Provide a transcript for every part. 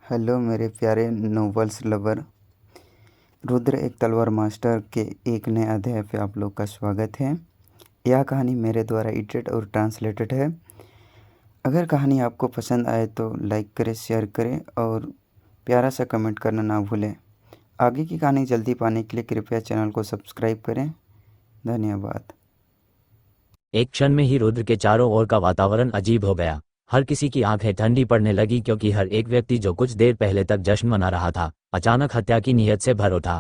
Hello मेरे प्यारे novels lover. Rudra एक तलवार मास्टर के एक नए अध्याय पे आप लोग का स्वागत है। यह कहानी मेरे द्वारा एडिटेड और ट्रांसलेटेड है। अगर कहानी आपको पसंद आए तो लाइक करें, शेयर करें और प्यारा सा कमेंट करना ना भूलें। आगे की कहानी जल्दी पाने के लिए कृपया चैनल को सब्सक्राइब करें। धन्यवाद। एक क्षण में ही रुद्र के चारों ओर का वातावरण अजीब हो गया। हर किसी की आंखें ठंडी पड़ने लगी क्योंकि हर एक व्यक्ति जो कुछ देर पहले तक जश्न मना रहा था अचानक हत्या की नीयत से भर उठा।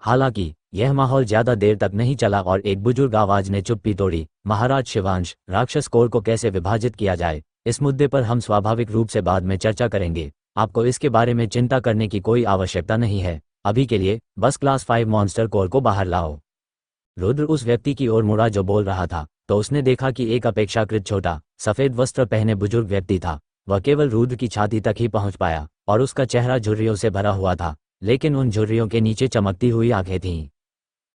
हालांकि यह माहौल ज्यादा देर तक नहीं चला और एक बुजुर्ग आवाज ने चुप्पी तोड़ी। महाराज शिवांश, राक्षस कोर को कैसे विभाजित किया जाए, इस मुद्दे पर हम स्वाभाविक रूप से बाद में चर्चा करेंगे। आपको इसके बारे में चिंता करने की कोई आवश्यकता नहीं है। अभी के लिए बस क्लास 5 मॉन्स्टर कोर को बाहर लाओ। रुद्र उस व्यक्ति की ओर मुड़ा जो बोल रहा था, तो उसने देखा कि एक अपेक्षाकृत छोटा सफेद वस्त्र पहने बुजुर्ग व्यक्ति था। वह केवल रुद्र की छाती तक ही पहुंच पाया और उसका चेहरा झुर्रियों से भरा हुआ था, लेकिन उन झुर्रियों के नीचे चमकती हुई आंखें थीं।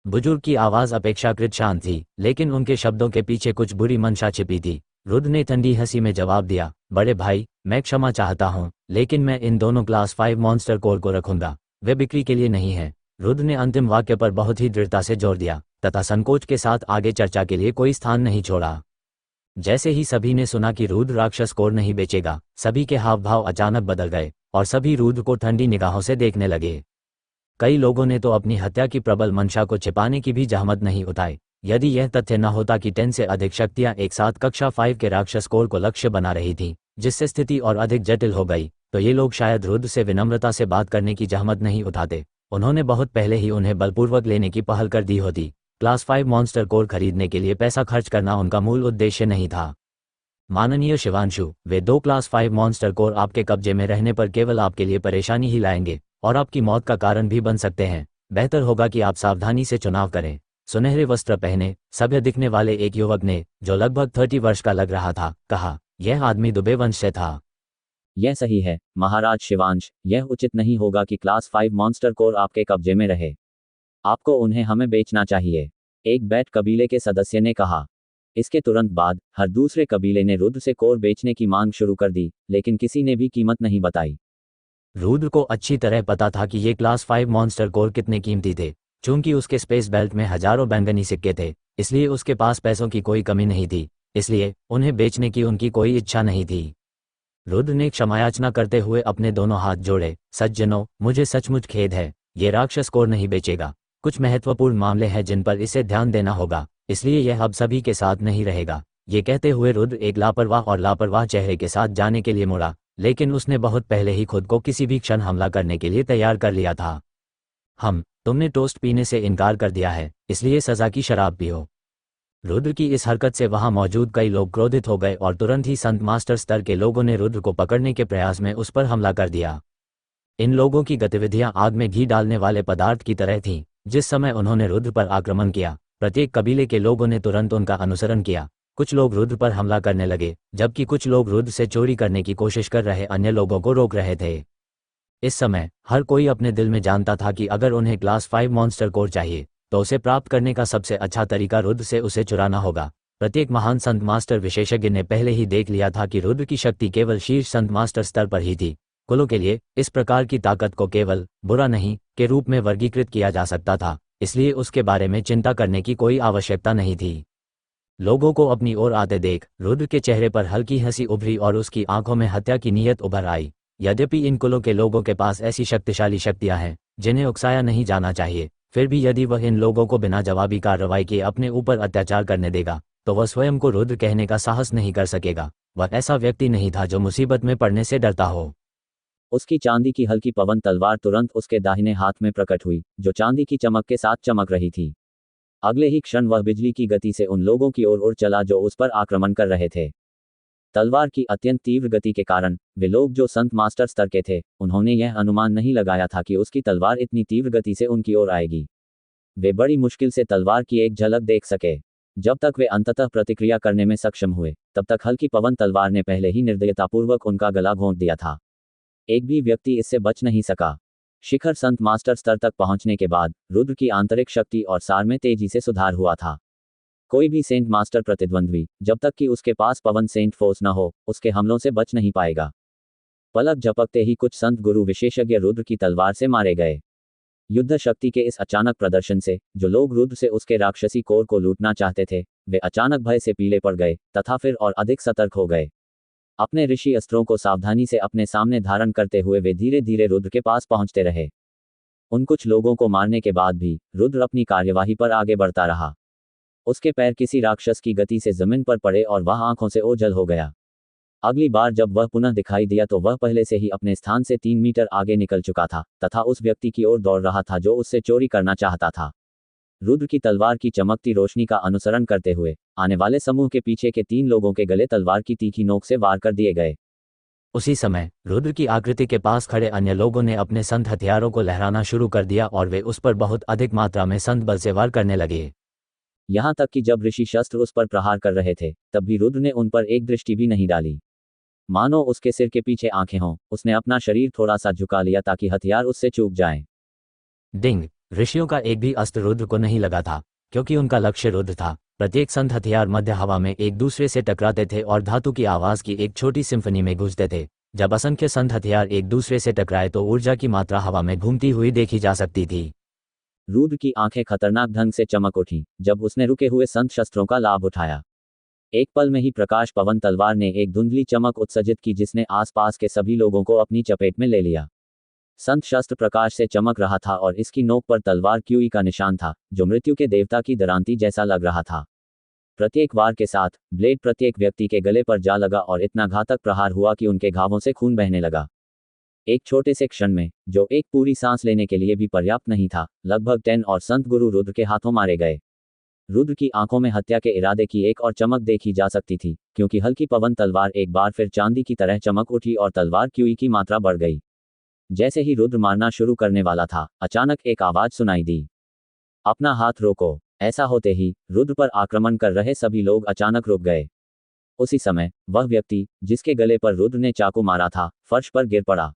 बुजुर्ग की आवाज अपेक्षाकृत शांत थी, लेकिन उनके शब्दों के पीछे कुछ बुरी मंशा छिपी थी। रुद्र ने ठंडी हंसी में जवाब दिया, बड़े भाई, मैं क्षमा चाहता हूँ, लेकिन मैं इन दोनों क्लास 5 मॉन्स्टर कोर को रखूंगा। वे बिक्री के लिए नहीं है। रुद्र ने अंतिम वाक्य पर बहुत ही दृढ़ता से जोर दिया तथा संकोच के साथ आगे चर्चा के लिए कोई स्थान नहीं छोड़ा। जैसे ही सभी ने सुना कि रुद्र राक्षस कोर नहीं बेचेगा, सभी के हाव भाव अचानक बदल गए और सभी रुद्र को ठंडी निगाहों से देखने लगे। कई लोगों ने तो अपनी हत्या की प्रबल मंशा को छिपाने की भी जहमत नहीं उठाई। यदि यह तथ्य न होता कि 10 से अधिक शक्तियां एक साथ कक्षा 5 के राक्षस कोर को लक्ष्य बना रही थीं, जिससे स्थिति और अधिक जटिल हो गई, तो ये लोग शायद रुद्र से विनम्रता से बात करने की जहमत नहीं उठाते। उन्होंने बहुत पहले ही उन्हें बलपूर्वक लेने की पहल कर दी होती। क्लास 5 मॉन्स्टर कोर खरीदने के लिए पैसा खर्च करना उनका मूल उद्देश्य नहीं था। माननीय शिवांशु, वे 2 क्लास 5 मॉन्स्टर कोर आपके कब्जे में रहने पर केवल आपके लिए परेशानी ही लाएंगे और आपकी मौत का कारण भी बन सकते हैं। बेहतर होगा कि आप सावधानी से चुनाव करें। सुनहरे वस्त्र पहने सभ्य दिखने वाले एक युवक ने, जो लगभग 30 वर्ष का लग रहा था, कहा। यह आदमी दुबे वंश से था। यह सही है महाराज शिवांश, यह उचित नहीं होगा कि क्लास 5 मॉन्स्टर कोर आपके कब्जे में रहे। आपको उन्हें हमें बेचना चाहिए, एक बैट कबीले के सदस्य ने कहा। इसके तुरंत बाद हर दूसरे कबीले ने रुद्र से कोर बेचने की मांग शुरू कर दी, लेकिन किसी ने भी कीमत नहीं बताई। रुद्र को अच्छी तरह पता था कि ये क्लास 5 मॉन्स्टर कोर कितने कीमती थे। चूंकि उसके स्पेस बेल्ट में हजारों बैंगनी सिक्के थे, इसलिए उसके पास पैसों की कोई कमी नहीं थी, इसलिए उन्हें बेचने की उनकी कोई इच्छा नहीं थी। रुद्र ने क्षमायाचना करते हुए अपने दोनों हाथ जोड़े। सज्जनों, मुझे सचमुच खेद है, ये राक्षस कोर नहीं बेचेगा। कुछ महत्वपूर्ण मामले हैं जिन पर इसे ध्यान देना होगा, इसलिए यह अब सभी के साथ नहीं रहेगा। ये कहते हुए रुद्र एक लापरवाह चेहरे के साथ जाने के लिए मुड़ा, लेकिन उसने बहुत पहले ही खुद को किसी भी क्षण हमला करने के लिए तैयार कर लिया था। तुमने टोस्ट पीने से इनकार कर दिया है, इसलिए सजा की शराब पियो। रुद्र की इस हरकत से वहां मौजूद कई लोग क्रोधित हो गए और तुरंत ही संत मास्टर स्तर के लोगों ने रुद्र को पकड़ने के प्रयास में उस पर हमला कर दिया। इन लोगों की गतिविधियां आग में घी डालने वाले पदार्थ की तरह थीं। जिस समय उन्होंने रुद्र पर आक्रमण किया, प्रत्येक कबीले के लोगों ने तुरंत उनका अनुसरण किया। कुछ लोग रुद्र पर हमला करने लगे, जबकि कुछ लोग रुद्र से चोरी करने की कोशिश कर रहे अन्य लोगों को रोक रहे थे। इस समय हर कोई अपने दिल में जानता था कि अगर उन्हें क्लास 5 मॉन्स्टर कोर चाहिए, तो उसे प्राप्त करने का सबसे अच्छा तरीका रुद्र से उसे चुराना होगा। प्रत्येक महान संत मास्टर विशेषज्ञ ने पहले ही देख लिया था कि रुद्र की शक्ति केवल शीर्ष संत मास्टर स्तर पर ही थी। कुलों के लिए इस प्रकार की ताकत को केवल बुरा नहीं के रूप में वर्गीकृत किया जा सकता था, इसलिए उसके बारे में चिंता करने की कोई आवश्यकता नहीं थी। लोगों को अपनी ओर आते देख रुद्र के चेहरे पर हल्की हंसी उभरी और उसकी आंखों में हत्या की नीयत उभर आई। यद्यपि इन कुलों के लोगों के पास ऐसी शक्तिशाली शक्तियां हैं जिन्हें उकसाया नहीं जाना चाहिए, फिर भी यदि वह इन लोगों को बिना जवाबी कार्रवाई के अपने ऊपर अत्याचार करने देगा, तो वह स्वयं को रुद्र कहने का साहस नहीं कर सकेगा। वह ऐसा व्यक्ति नहीं था जो मुसीबत में पड़ने से डरता हो। उसकी चांदी की हल्की पवन तलवार तुरंत उसके दाहिने हाथ में प्रकट हुई, जो चांदी की चमक के साथ चमक रही थी। अगले ही क्षण वह बिजली की गति से उन लोगों की ओर उड़ चला जो उस पर आक्रमण कर रहे थे। तलवार की अत्यंत तीव्र गति के कारण वे लोग जो संत मास्टर स्तर के थे, उन्होंने यह अनुमान नहीं लगाया था कि उसकी तलवार इतनी तीव्र गति से उनकी ओर आएगी। वे बड़ी मुश्किल से तलवार की एक झलक देख सके। जब तक वे अंततः प्रतिक्रिया करने में सक्षम हुए, तब तक हल्की पवन तलवार ने पहले ही निर्दयतापूर्वक उनका गला घोंट दिया था। एक भी व्यक्ति इससे बच नहीं सका। शिखर संत मास्टर स्तर तक पहुंचने के बाद रुद्र की आंतरिक शक्ति और सार में तेजी से सुधार हुआ था। कोई भी सेंट मास्टर प्रतिद्वंद्वी, जब तक कि उसके पास पवन सेंट फोर्स न हो, उसके हमलों से बच नहीं पाएगा। पलक झपकते ही कुछ संत गुरु विशेषज्ञ रुद्र की तलवार से मारे गए। युद्ध शक्ति के इस अचानक प्रदर्शन से जो लोग रुद्र से उसके राक्षसी कोर को लूटना चाहते थे, वे अचानक भय से पीले पड़ गए तथा फिर और अधिक सतर्क हो गए। अपने ऋषि अस्त्रों को सावधानी से अपने सामने धारण करते हुए वे धीरे धीरे रुद्र के पास पहुंचते रहे। उन कुछ लोगों को मारने के बाद भी रुद्र अपनी कार्यवाही पर आगे बढ़ता रहा। उसके पैर किसी राक्षस की गति से जमीन पर पड़े और वह आंखों से ओझल हो गया। अगली बार जब वह पुनः दिखाई दिया तो वह पहले से ही अपने स्थान से 3 मीटर आगे निकल चुका था तथा उस व्यक्ति की ओर दौड़ रहा था जो उससे चोरी करना चाहता था। रुद्र की तलवार की चमकती रोशनी का अनुसरण करते हुए आने वाले समूह के पीछे के 3 लोगों के गले तलवार की तीखी नोक से वार कर दिए गए। उसी समय रुद्र की आकृति के पास खड़े अन्य लोगों ने अपने संत हथियारों को लहराना शुरू कर दिया और वे उस पर बहुत अधिक मात्रा में संत बल से वार करने लगे। यहाँ तक कि जब ऋषि शस्त्र उस पर प्रहार कर रहे थे तब भी रुद्र ने उन पर एक दृष्टि भी नहीं डाली। मानो उसके सिर के पीछे आंखें हों, उसने अपना शरीर थोड़ा सा झुका लिया ताकि हथियार उससे चूक जाएं। डिंग! ऋषियों का एक भी अस्त्र रुद्र को नहीं लगा था, क्योंकि उनका लक्ष्य रुद्र था। प्रत्येक संत हथियार मध्य हवा में एक दूसरे से टकराते थे और धातु की आवाज की एक छोटी सिम्फनी में गूंजते थे। जब असंख्य संत हथियार एक दूसरे से टकराए तो ऊर्जा की मात्रा हवा में घूमती हुई देखी जा सकती थी। रुद्र की आंखें खतरनाक ढंग से चमक उठी जब उसने रुके हुए संत शस्त्रों का लाभ उठाया। एक पल में ही प्रकाश पवन तलवार ने एक धुंधली चमक उत्सर्जित की जिसने आसपास के सभी लोगों को अपनी चपेट में ले लिया। संत शस्त्र प्रकाश से चमक रहा था और इसकी नोक पर तलवार क्यूई का निशान था जो मृत्यु के देवता की दरांती जैसा लग रहा था। प्रत्येक वार के साथ ब्लेड प्रत्येक व्यक्ति के गले पर जा लगा और इतना घातक प्रहार हुआ कि उनके घावों से खून बहने लगा। एक छोटे से क्षण में, जो एक पूरी सांस लेने के लिए भी पर्याप्त नहीं था, लगभग 10 और संत गुरु रुद्र के हाथों मारे गए। रुद्र की आंखों में हत्या के इरादे की एक और चमक देखी जा सकती थी, क्योंकि हल्की पवन तलवार एक बार फिर चांदी की तरह चमक उठी और तलवार क्यूई की मात्रा बढ़ गई। जैसे ही रुद्र मारना शुरू करने वाला था, अचानक एक आवाज सुनाई दी, अपना हाथ रोको। ऐसा होते ही रुद्र पर आक्रमण कर रहे सभी लोग अचानक रुक गए। उसी समय वह व्यक्ति जिसके गले पर रुद्र ने चाकू मारा था, फर्श पर गिर पड़ा।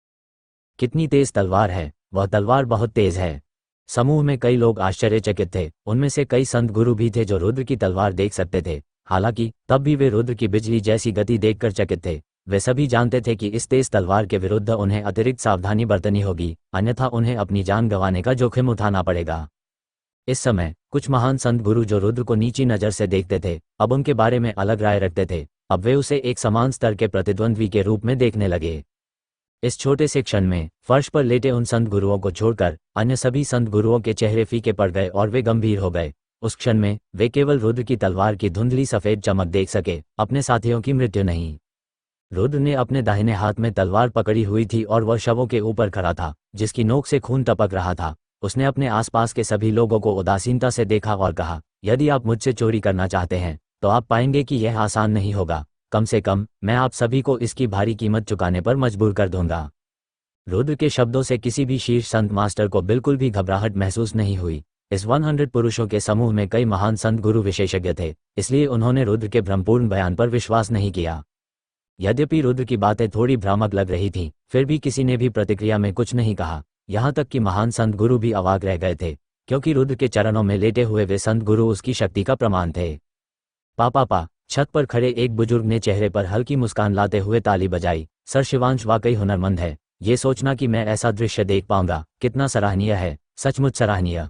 कितनी तेज तलवार है! वह तलवार बहुत तेज है। समूह में कई लोग आश्चर्यचकित थे। उनमें से कई संत गुरु भी थे जो रुद्र की तलवार देख सकते थे। हालांकि तब भी वे रुद्र की बिजली जैसी गति देखकर चकित थे। वे सभी जानते थे कि इस तेज तलवार के विरुद्ध उन्हें अतिरिक्त सावधानी बरतनी होगी, अन्यथा उन्हें अपनी जान गंवाने का जोखिम उठाना पड़ेगा। इस समय कुछ महान संत गुरु जो रुद्र को नीची नज़र से देखते थे, अब उनके बारे में अलग राय रखते थे। अब वे उसे एक समान स्तर के प्रतिद्वंद्वी के रूप में देखने लगे। इस छोटे से क्षण में फर्श पर लेटे उन संत गुरुओं को छोड़कर अन्य सभी संत गुरुओं के चेहरे फीके पड़ गए और वे गंभीर हो गए। उस क्षण में वे केवल रुद्र की तलवार की धुंधली सफेद चमक देख सके, अपने साथियों की मृत्यु नहीं। रुद्र ने अपने दाहिने हाथ में तलवार पकड़ी हुई थी और वह शवों के ऊपर खड़ा था, जिसकी नोक से खून टपक रहा था। उसने अपने आसपास के सभी लोगों को उदासीनता से देखा और कहा, यदि आप मुझसे चोरी करना चाहते हैं तो आप पाएंगे कि यह आसान नहीं होगा। कम से कम मैं आप सभी को इसकी भारी कीमत चुकाने पर मजबूर कर दूंगा। रुद्र के शब्दों से किसी भी शीर्ष संत मास्टर को बिल्कुल भी घबराहट महसूस नहीं हुई। इस 100 पुरुषों के समूह में कई महान संत गुरु विशेषज्ञ थे, इसलिए उन्होंने रुद्र के भ्रमपूर्ण बयान पर विश्वास नहीं किया। यद्यपि रुद्र की बातें थोड़ी भ्रामक लग रही थीं, फिर भी किसी ने भी प्रतिक्रिया में कुछ नहीं कहा। यहाँ तक कि महान संत गुरु भी अवाक रह गए थे, क्योंकि रुद्र के चरणों में लेटे हुए वे संत गुरु उसकी शक्ति का प्रमाण थे। पापा! छत पर खड़े एक बुजुर्ग ने चेहरे पर हल्की मुस्कान लाते हुए ताली बजाई। सर शिवांश वाकई हुनरमंद है। ये सोचना कि मैं ऐसा दृश्य देख पाऊंगा कितना सराहनीय है, सचमुच सराहनीय।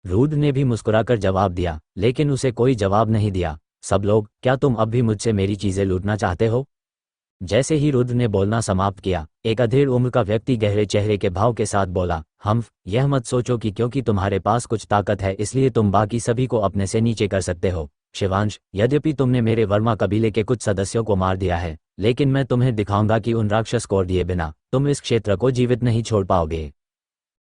रुद्र ने भी मुस्कुराकर जवाब दिया, लेकिन उसे कोई जवाब नहीं दिया। सब लोग, क्या तुम अब भी मुझसे मेरी चीजें लूटना चाहते हो? जैसे ही रुद्र ने बोलना समाप्त किया, एक अधेड़ उम्र का व्यक्ति गहरे चेहरे के भाव के साथ बोला, यह मत सोचो कि क्योंकि तुम्हारे पास कुछ ताकत है इसलिए तुम बाकी सभी को अपने से नीचे कर सकते हो। शिवांश, यद्यपि तुमने मेरे वर्मा कबीले के कुछ सदस्यों को मार दिया है, लेकिन मैं तुम्हें दिखाऊंगा कि उन राक्षस को दिए बिना तुम इस क्षेत्र को जीवित नहीं छोड़ पाओगे।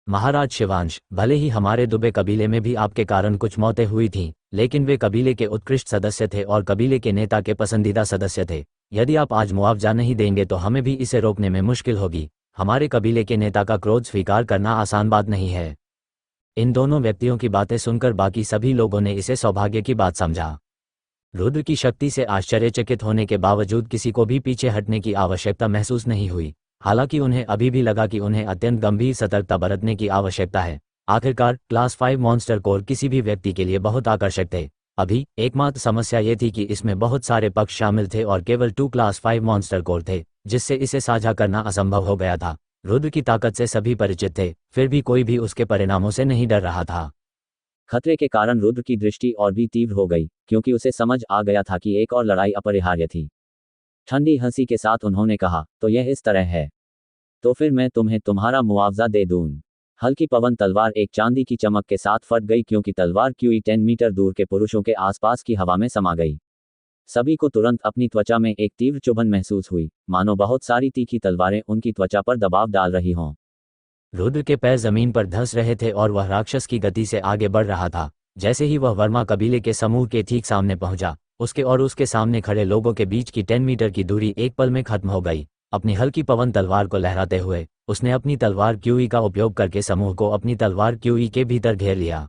महाराज शिवांश, भले ही हमारे दुबे कबीले में भी आपके कारण कुछ मौतें हुई थीं, लेकिन वे कबीले के उत्कृष्ट सदस्य थे और कबीले के नेता के पसंदीदा सदस्य थे। यदि आप आज मुआवजा नहीं देंगे तो हमें भी इसे रोकने में मुश्किल होगी। हमारे कबीले के नेता का क्रोध स्वीकार करना आसान बात नहीं है। इन दोनों व्यक्तियों की बातें सुनकर बाकी सभी लोगों ने इसे सौभाग्य की बात समझा। रुद्र की शक्ति से आश्चर्यचकित होने के बावजूद किसी को भी पीछे हटने की आवश्यकता महसूस नहीं हुई। हालांकि उन्हें अभी भी लगा कि उन्हें अत्यंत गंभीर सतर्कता बरतने की आवश्यकता है। आखिरकार क्लास 5 मॉन्स्टर कोर किसी भी व्यक्ति के लिए बहुत आकर्षक थे। अभी एकमात्र समस्या ये थी कि इसमें बहुत सारे पक्ष शामिल थे और केवल 2 क्लास 5 मॉन्स्टर कोर थे, जिससे इसे साझा करना असंभव हो गया था। रुद्र की ताकत से सभी परिचित थे, फिर भी कोई भी उसके परिणामों से नहीं डर रहा था। खतरे के कारण रुद्र की दृष्टि और भी तीव्र हो गई, क्योंकि उसे समझ आ गया था कि एक और लड़ाई अपरिहार्य थी। ठंडी हंसी के साथ उन्होंने कहा, तो यह इस तरह है। तो फिर मैं तुम्हें तुम्हारा मुआवजा दे दूं। हल्की पवन तलवार एक चांदी की चमक के साथ फट गई, क्योंकि तलवार क्यूई 10 मीटर दूर के पुरुषों के आसपास की हवा में समा गई। सभी को तुरंत अपनी त्वचा में एक तीव्र चुभन महसूस हुई, मानो बहुत सारी तीखी तलवारें उनकी त्वचा पर दबाव डाल रही हों। रुद्र के पैर जमीन पर धंस रहे थे और वह राक्षस की गति से आगे बढ़ रहा था। जैसे ही वह वर्मा कबीले के समूह के ठीक सामने पहुंचा, उसके और उसके सामने खड़े लोगों के बीच की 10 मीटर की दूरी एक पल में खत्म हो गई। अपनी हल्की पवन तलवार को लहराते हुए उसने अपनी तलवार क्यूई का उपयोग करके समूह को अपनी तलवार क्यूई के भीतर घेर लिया।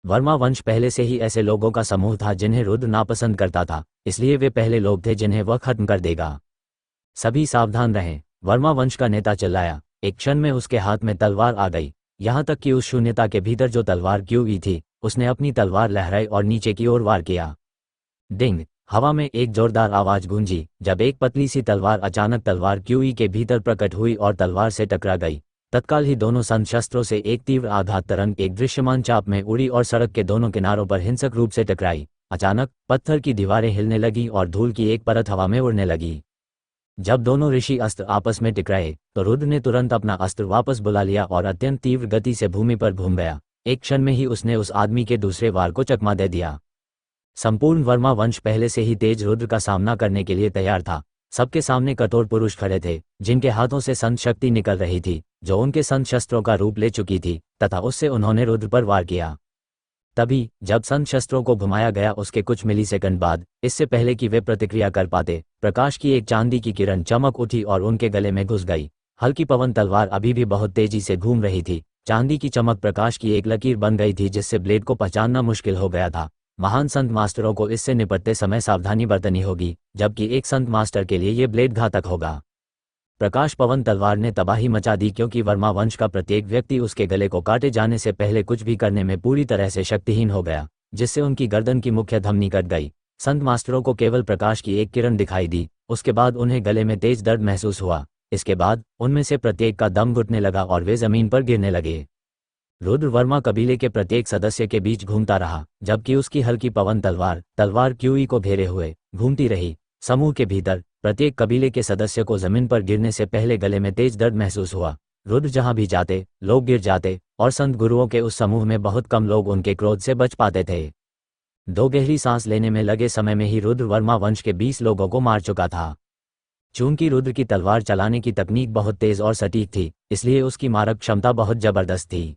वर्मा वंश पहले से ही ऐसे लोगों का समूह था जिन्हें रुद्र नापसंद करता था, इसलिए वे पहले लोग थे जिन्हें वह खत्म कर देगा। सभी सावधान रहें, वर्मा वंश का नेता चिल्लाया। एक क्षण में उसके हाथ में तलवार आ गई, यहाँ तक कि उस शून्यता के भीतर जो तलवार क्यूई थी, उसने अपनी तलवार लहराई और नीचे की ओर वार किया। डिंग! हवा में एक जोरदार आवाज गूंजी, जब एक पतली सी तलवार अचानक तलवार क्यूई के भीतर प्रकट हुई और तलवार से टकरा गई। तत्काल ही दोनों संत शस्त्रों से एक तीव्र आघात तरंग एक दृश्यमान चाप में उड़ी और सड़क के दोनों किनारों पर हिंसक रूप से टकराई। अचानक पत्थर की दीवारें हिलने लगीं और धूल की एक परत हवा में उड़ने लगी। जब दोनों ऋषि अस्त्र आपस में टकराए तो रुद्र ने तुरंत अपना अस्त्र वापस बुला लिया और अत्यंत तीव्र गति से भूमि पर घूम गया। एक क्षण में ही उसने उस आदमी के दूसरे वार को चकमा दे दिया। संपूर्ण वर्मा वंश पहले से ही तेज रुद्र का सामना करने के लिए तैयार था। सबके सामने कठोर पुरुष खड़े थे, जिनके हाथों से संत शक्ति निकल रही थी, जो उनके संत शस्त्रों का रूप ले चुकी थी, तथा उससे उन्होंने रुद्र पर वार किया। तभी जब संत शस्त्रों को घुमाया गया, उसके कुछ मिलीसेकंड बाद, इससे पहले कि वे प्रतिक्रिया कर पाते, प्रकाश की एक चांदी की किरण चमक उठी और उनके गले में घुस गई। हल्की पवन तलवार अभी भी बहुत तेजी से घूम रही थी। चांदी की चमक प्रकाश की एक लकीर बन गई थी, जिससे ब्लेड को पहचानना मुश्किल हो गया था। महान संत मास्टरों को इससे निपटते समय सावधानी बरतनी होगी, जबकि एक संत मास्टर के लिए ये ब्लेड घातक होगा। प्रकाश पवन तलवार ने तबाही मचा दी, क्योंकि वर्मा वंश का प्रत्येक व्यक्ति उसके गले को काटे जाने से पहले कुछ भी करने में पूरी तरह से शक्तिहीन हो गया, जिससे उनकी गर्दन की मुख्य धमनी कट गई। संत मास्टरों को केवल प्रकाश की एक किरण दिखाई दी, उसके बाद उन्हें गले में तेज दर्द महसूस हुआ। इसके बाद उनमें से प्रत्येक का दम घुटने लगा और वे जमीन पर गिरने लगे। रुद्र वर्मा कबीले के प्रत्येक सदस्य के बीच घूमता रहा, जबकि उसकी हल्की पवन तलवार क्यूई को घेरे हुए घूमती रही। समूह के भीतर प्रत्येक कबीले के सदस्य को जमीन पर गिरने से पहले गले में तेज दर्द महसूस हुआ। रुद्र जहां भी जाते, लोग गिर जाते, और संत गुरुओं के उस समूह में बहुत कम लोग उनके क्रोध से बच पाते थे। 2 गहरी सांस लेने में लगे समय में ही रुद्र वर्मा वंश के 20 लोगों को मार चुका था। चूंकि रुद्र की तलवार चलाने की तकनीक बहुत तेज और सटीक थी, इसलिए उसकी मारक क्षमता बहुत जबरदस्त थी।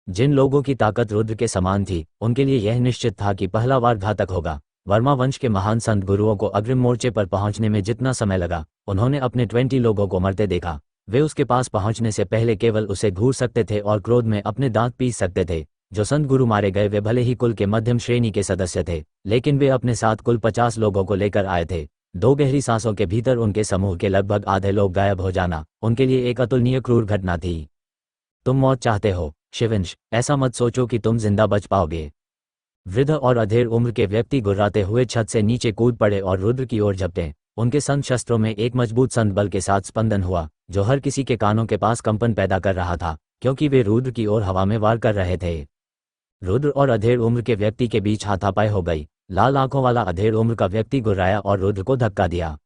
जिन लोगों की ताकत रुद्र के समान थी, उनके लिए यह निश्चित था कि पहला वार घातक होगा। वर्मा वंश के महान संत गुरुओं को अग्रिम मोर्चे पर पहुंचने में जितना समय लगा, उन्होंने अपने 20 लोगों को मरते देखा। वे उसके पास पहुंचने से पहले केवल उसे घूर सकते थे और क्रोध में अपने दांत पीस सकते थे। जो संत गुरु मारे गए वे भले ही कुल के मध्यम श्रेणी के सदस्य थे, लेकिन वे अपने साथ कुल 50 लोगों को लेकर आए थे। 2 गहरी सांसों के भीतर उनके समूह के लगभग आधे लोग गायब हो जाना उनके लिए एक अतुलनीय क्रूर घटना थी। तुम मौत चाहते हो शिवंश, ऐसा मत सोचो कि तुम जिंदा बच पाओगे। वृद्ध और अधेड़ उम्र के व्यक्ति गुर्राते हुए छत से नीचे कूद पड़े और रुद्र की ओर झपटे। उनके संत शस्त्रों में एक मजबूत संत बल के साथ स्पंदन हुआ, जो हर किसी के कानों के पास कंपन पैदा कर रहा था, क्योंकि वे रुद्र की ओर हवा में वार कर रहे थे। रुद्र और अधेड़ उम्र के व्यक्ति के बीच हाथापाई हो गई। लाल आंखों वाला अधेड़ उम्र का व्यक्ति गुर्राया और रुद्र को धक्का दिया।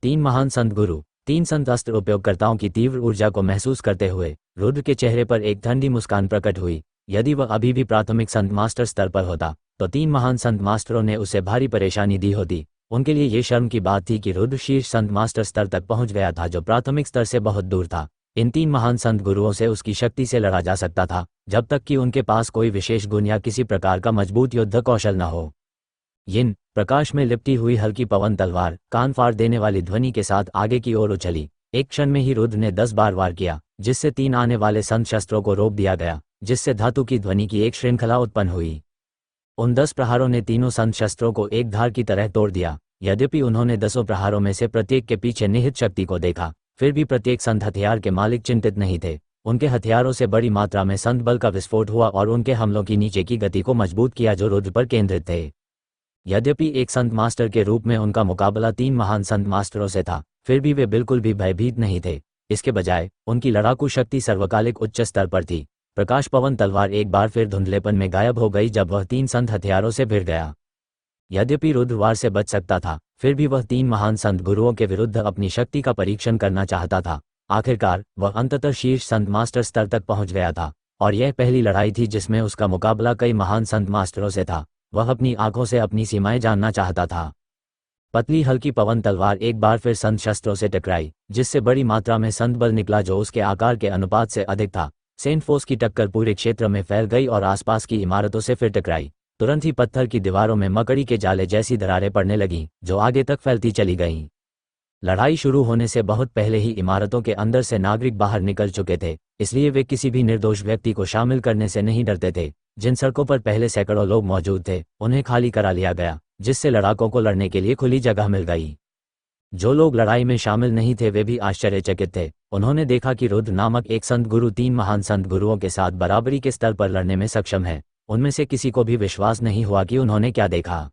3 महान संत गुरु, 3 संत अस्त्र उपयोगकर्ताओं की तीव्र ऊर्जा को महसूस करते हुए रुद्र के चेहरे पर एक ठंडी मुस्कान प्रकट हुई। यदि वह अभी भी प्राथमिक संत मास्टर स्तर पर होता, तो 3 महान संत मास्टरों ने उसे भारी परेशानी दी होती। उनके लिए ये शर्म की बात थी कि रुद्र शीर्ष संत मास्टर स्तर तक पहुंच गया था, जो प्राथमिक स्तर से बहुत दूर था। इन 3 महान संत गुरुओं से उसकी शक्ति से लड़ा जा सकता था, जब तक कि उनके पास कोई विशेष गुण या किसी प्रकार का मजबूत युद्ध कौशल न हो। यिन प्रकाश में लिपटी हुई हल्की पवन तलवार कान फाड़ देने वाली ध्वनि के साथ आगे की ओर उछली। एक क्षण में ही रुद्र ने 10 बार वार किया, जिससे 3 आने वाले संत शस्त्रों को रोक दिया गया, जिससे धातु की ध्वनि की एक श्रृंखला उत्पन्न हुई। उन 10 प्रहारों ने तीनों संत शस्त्रों को एक धार की तरह तोड़ दिया। यद्यपि उन्होंने 10 प्रहारों में से प्रत्येक के पीछे निहित शक्ति को देखा, फिर भी प्रत्येक संत हथियार के मालिक चिंतित नहीं थे। उनके हथियारों से बड़ी मात्रा में संत बल का विस्फोट हुआ और उनके हमलों की नीचे की गति को मजबूत किया, जो रुद्र पर केंद्रित थे। यद्यपि एक संत मास्टर के रूप में उनका मुकाबला 3 महान संत मास्टरों से था, फिर भी वे बिल्कुल भी भयभीत नहीं थे। इसके बजाय उनकी लड़ाकू शक्ति सर्वकालिक उच्च स्तर पर थी। प्रकाश पवन तलवार एक बार फिर धुंधलेपन में गायब हो गई जब वह 3 संत हथियारों से भिड़ गया। यद्यपि रुद्र वार से बच सकता था, फिर भी वह 3 महान संत गुरुओं के विरुद्ध अपनी शक्ति का परीक्षण करना चाहता था। आखिरकार वह अंततः शीर्ष संत मास्टर स्तर तक पहुंच गया था, और यह पहली लड़ाई थी जिसमें उसका मुकाबला कई महान संत मास्टरों से था। वह अपनी आंखों से अपनी सीमाएं जानना चाहता था। पतली हल्की पवन तलवार एक बार फिर संत शस्त्रों से टकराई, जिससे बड़ी मात्रा में संत बल निकला जो उसके आकार के अनुपात से अधिक था। सेंट फोर्स की टक्कर पूरे क्षेत्र में फैल गई और आसपास की इमारतों से फिर टकराई। तुरंत ही पत्थर की दीवारों में मकड़ी के जाले जैसी दरारें पड़ने लगीं, जो आगे तक फैलती चली गईं। लड़ाई शुरू होने से बहुत पहले ही इमारतों के अंदर से नागरिक बाहर निकल चुके थे, इसलिए वे किसी भी निर्दोष व्यक्ति को शामिल करने से नहीं डरते थे। जिन सड़कों पर पहले सैकड़ों लोग मौजूद थे, उन्हें खाली करा लिया गया, जिससे लड़ाकों को लड़ने के लिए खुली जगह मिल गई। जो लोग लड़ाई में शामिल नहीं थे वे भी आश्चर्यचकित थे। उन्होंने देखा कि रुद्र नामक एक संत गुरु 3 महान संत गुरुओं के साथ बराबरी के स्तर पर लड़ने में सक्षम है। उनमें से किसी को भी विश्वास नहीं हुआ कि उन्होंने क्या देखा।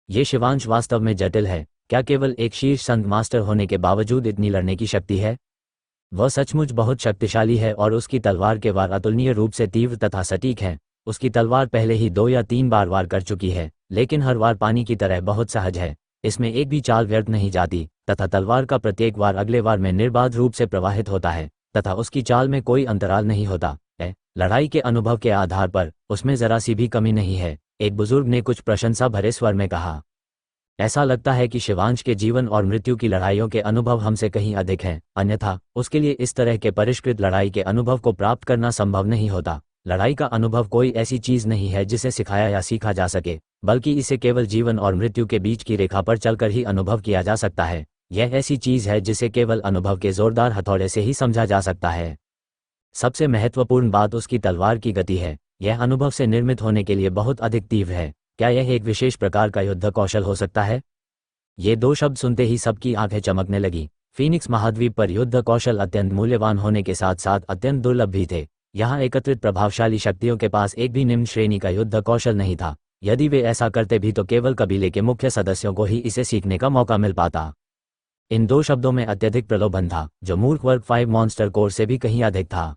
ये शिवांश वास्तव में जटिल है। क्या केवल एक शीर्ष संत मास्टर होने के बावजूद इतनी लड़ने की शक्ति है? वह सचमुच बहुत शक्तिशाली है और उसकी तलवार के वार अतुलनीय रूप से तीव्र तथा सटीक हैं। उसकी तलवार पहले ही 2 या 3 बार वार कर चुकी है, लेकिन हर वार पानी की तरह बहुत सहज है। इसमें एक भी चाल व्यर्थ नहीं जाती, तथा तलवार का प्रत्येक वार अगले वार में निर्बाध रूप से प्रवाहित होता है, तथा उसकी चाल में कोई अंतराल नहीं होता है। लड़ाई के अनुभव के आधार पर उसमें जरा सी भी कमी नहीं है, एक बुजुर्ग ने कुछ प्रशंसा भरे स्वर में कहा। ऐसा लगता है कि शिवांश के जीवन और मृत्यु की लड़ाइयों के अनुभव हमसे कहीं अधिक हैं, अन्यथा उसके लिए इस तरह के परिष्कृत लड़ाई के अनुभव को प्राप्त करना संभव नहीं होता। लड़ाई का अनुभव कोई ऐसी चीज नहीं है जिसे सिखाया या सीखा जा सके, बल्कि इसे केवल जीवन और मृत्यु के बीच की रेखा पर चलकर ही अनुभव किया जा सकता है। यह ऐसी चीज है जिसे केवल अनुभव के जोरदार हथौड़े से ही समझा जा सकता है। सबसे महत्वपूर्ण बात उसकी तलवार की गति है। यह अनुभव से निर्मित होने के लिए बहुत अधिक तीव्र है। क्या यह एक विशेष प्रकार का युद्ध कौशल हो सकता है? ये 2 शब्द सुनते ही सबकी आंखें चमकने लगी। फीनिक्स महाद्वीप पर युद्ध कौशल अत्यंत मूल्यवान होने के साथ साथ अत्यंत दुर्लभ भी थे। यहाँ एकत्रित प्रभावशाली शक्तियों के पास एक भी निम्न श्रेणी का युद्ध कौशल नहीं था। यदि वे ऐसा करते भी तो केवल कबीले के मुख्य सदस्यों को ही इसे सीखने का मौका मिल पाता। इन 2 शब्दों में अत्यधिक प्रलोभन था, जो मूर्ख वर्ग 5 मॉन्स्टर कोर से भी कहीं अधिक था।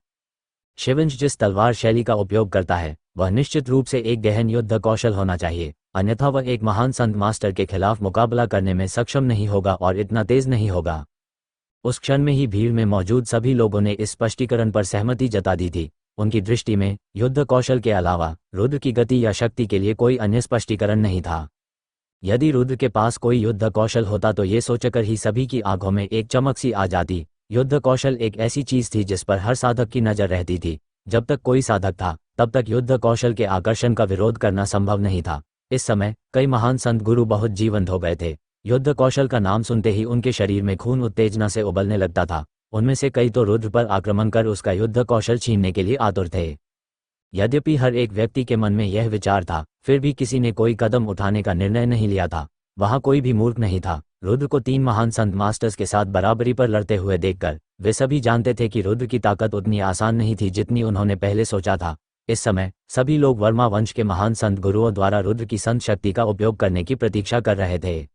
शिवंश जिस तलवार शैली का उपयोग करता है, वह निश्चित रूप से एक गहन युद्ध कौशल होना चाहिए, अन्यथा वह एक महान संत मास्टर के खिलाफ मुकाबला करने में सक्षम नहीं होगा और इतना तेज नहीं होगा। उस क्षण में ही भीड़ में मौजूद सभी लोगों ने इस स्पष्टीकरण पर सहमति जता दी थी। उनकी दृष्टि में युद्ध कौशल के अलावा रुद्र की गति या शक्ति के लिए कोई अन्य स्पष्टीकरण नहीं था। यदि रुद्र के पास कोई युद्ध कौशल होता तो ये सोचकर ही सभी की आंखों में एक चमक सी आ जाती। युद्ध कौशल एक ऐसी चीज थी जिस पर हर साधक की नजर रहती थी। जब तक कोई साधक था, तब तक युद्ध कौशल के आकर्षण का विरोध करना संभव नहीं था। इस समय कई महान संत गुरु बहुत जीवंत हो गए थे। युद्ध कौशल का नाम सुनते ही उनके शरीर में खून उत्तेजना से उबलने लगता था। उनमें से कई तो रुद्र पर आक्रमण कर उसका युद्ध कौशल छीनने के लिए आतुर थे। यद्यपि हर एक व्यक्ति के मन में यह विचार था, फिर भी किसी ने कोई कदम उठाने का निर्णय नहीं लिया था। वहां कोई भी मूर्ख नहीं था। रुद्र को 3 महान संत मास्टर्स के साथ बराबरी पर लड़ते हुए देखकर वे सभी जानते थे कि रुद्र की ताकत उतनी आसान नहीं थी जितनी उन्होंने पहले सोचा था। इस समय सभी लोग वर्मा वंश के महान संत गुरुओं द्वारा रुद्र की संत शक्ति का उपयोग करने की प्रतीक्षा कर रहे थे।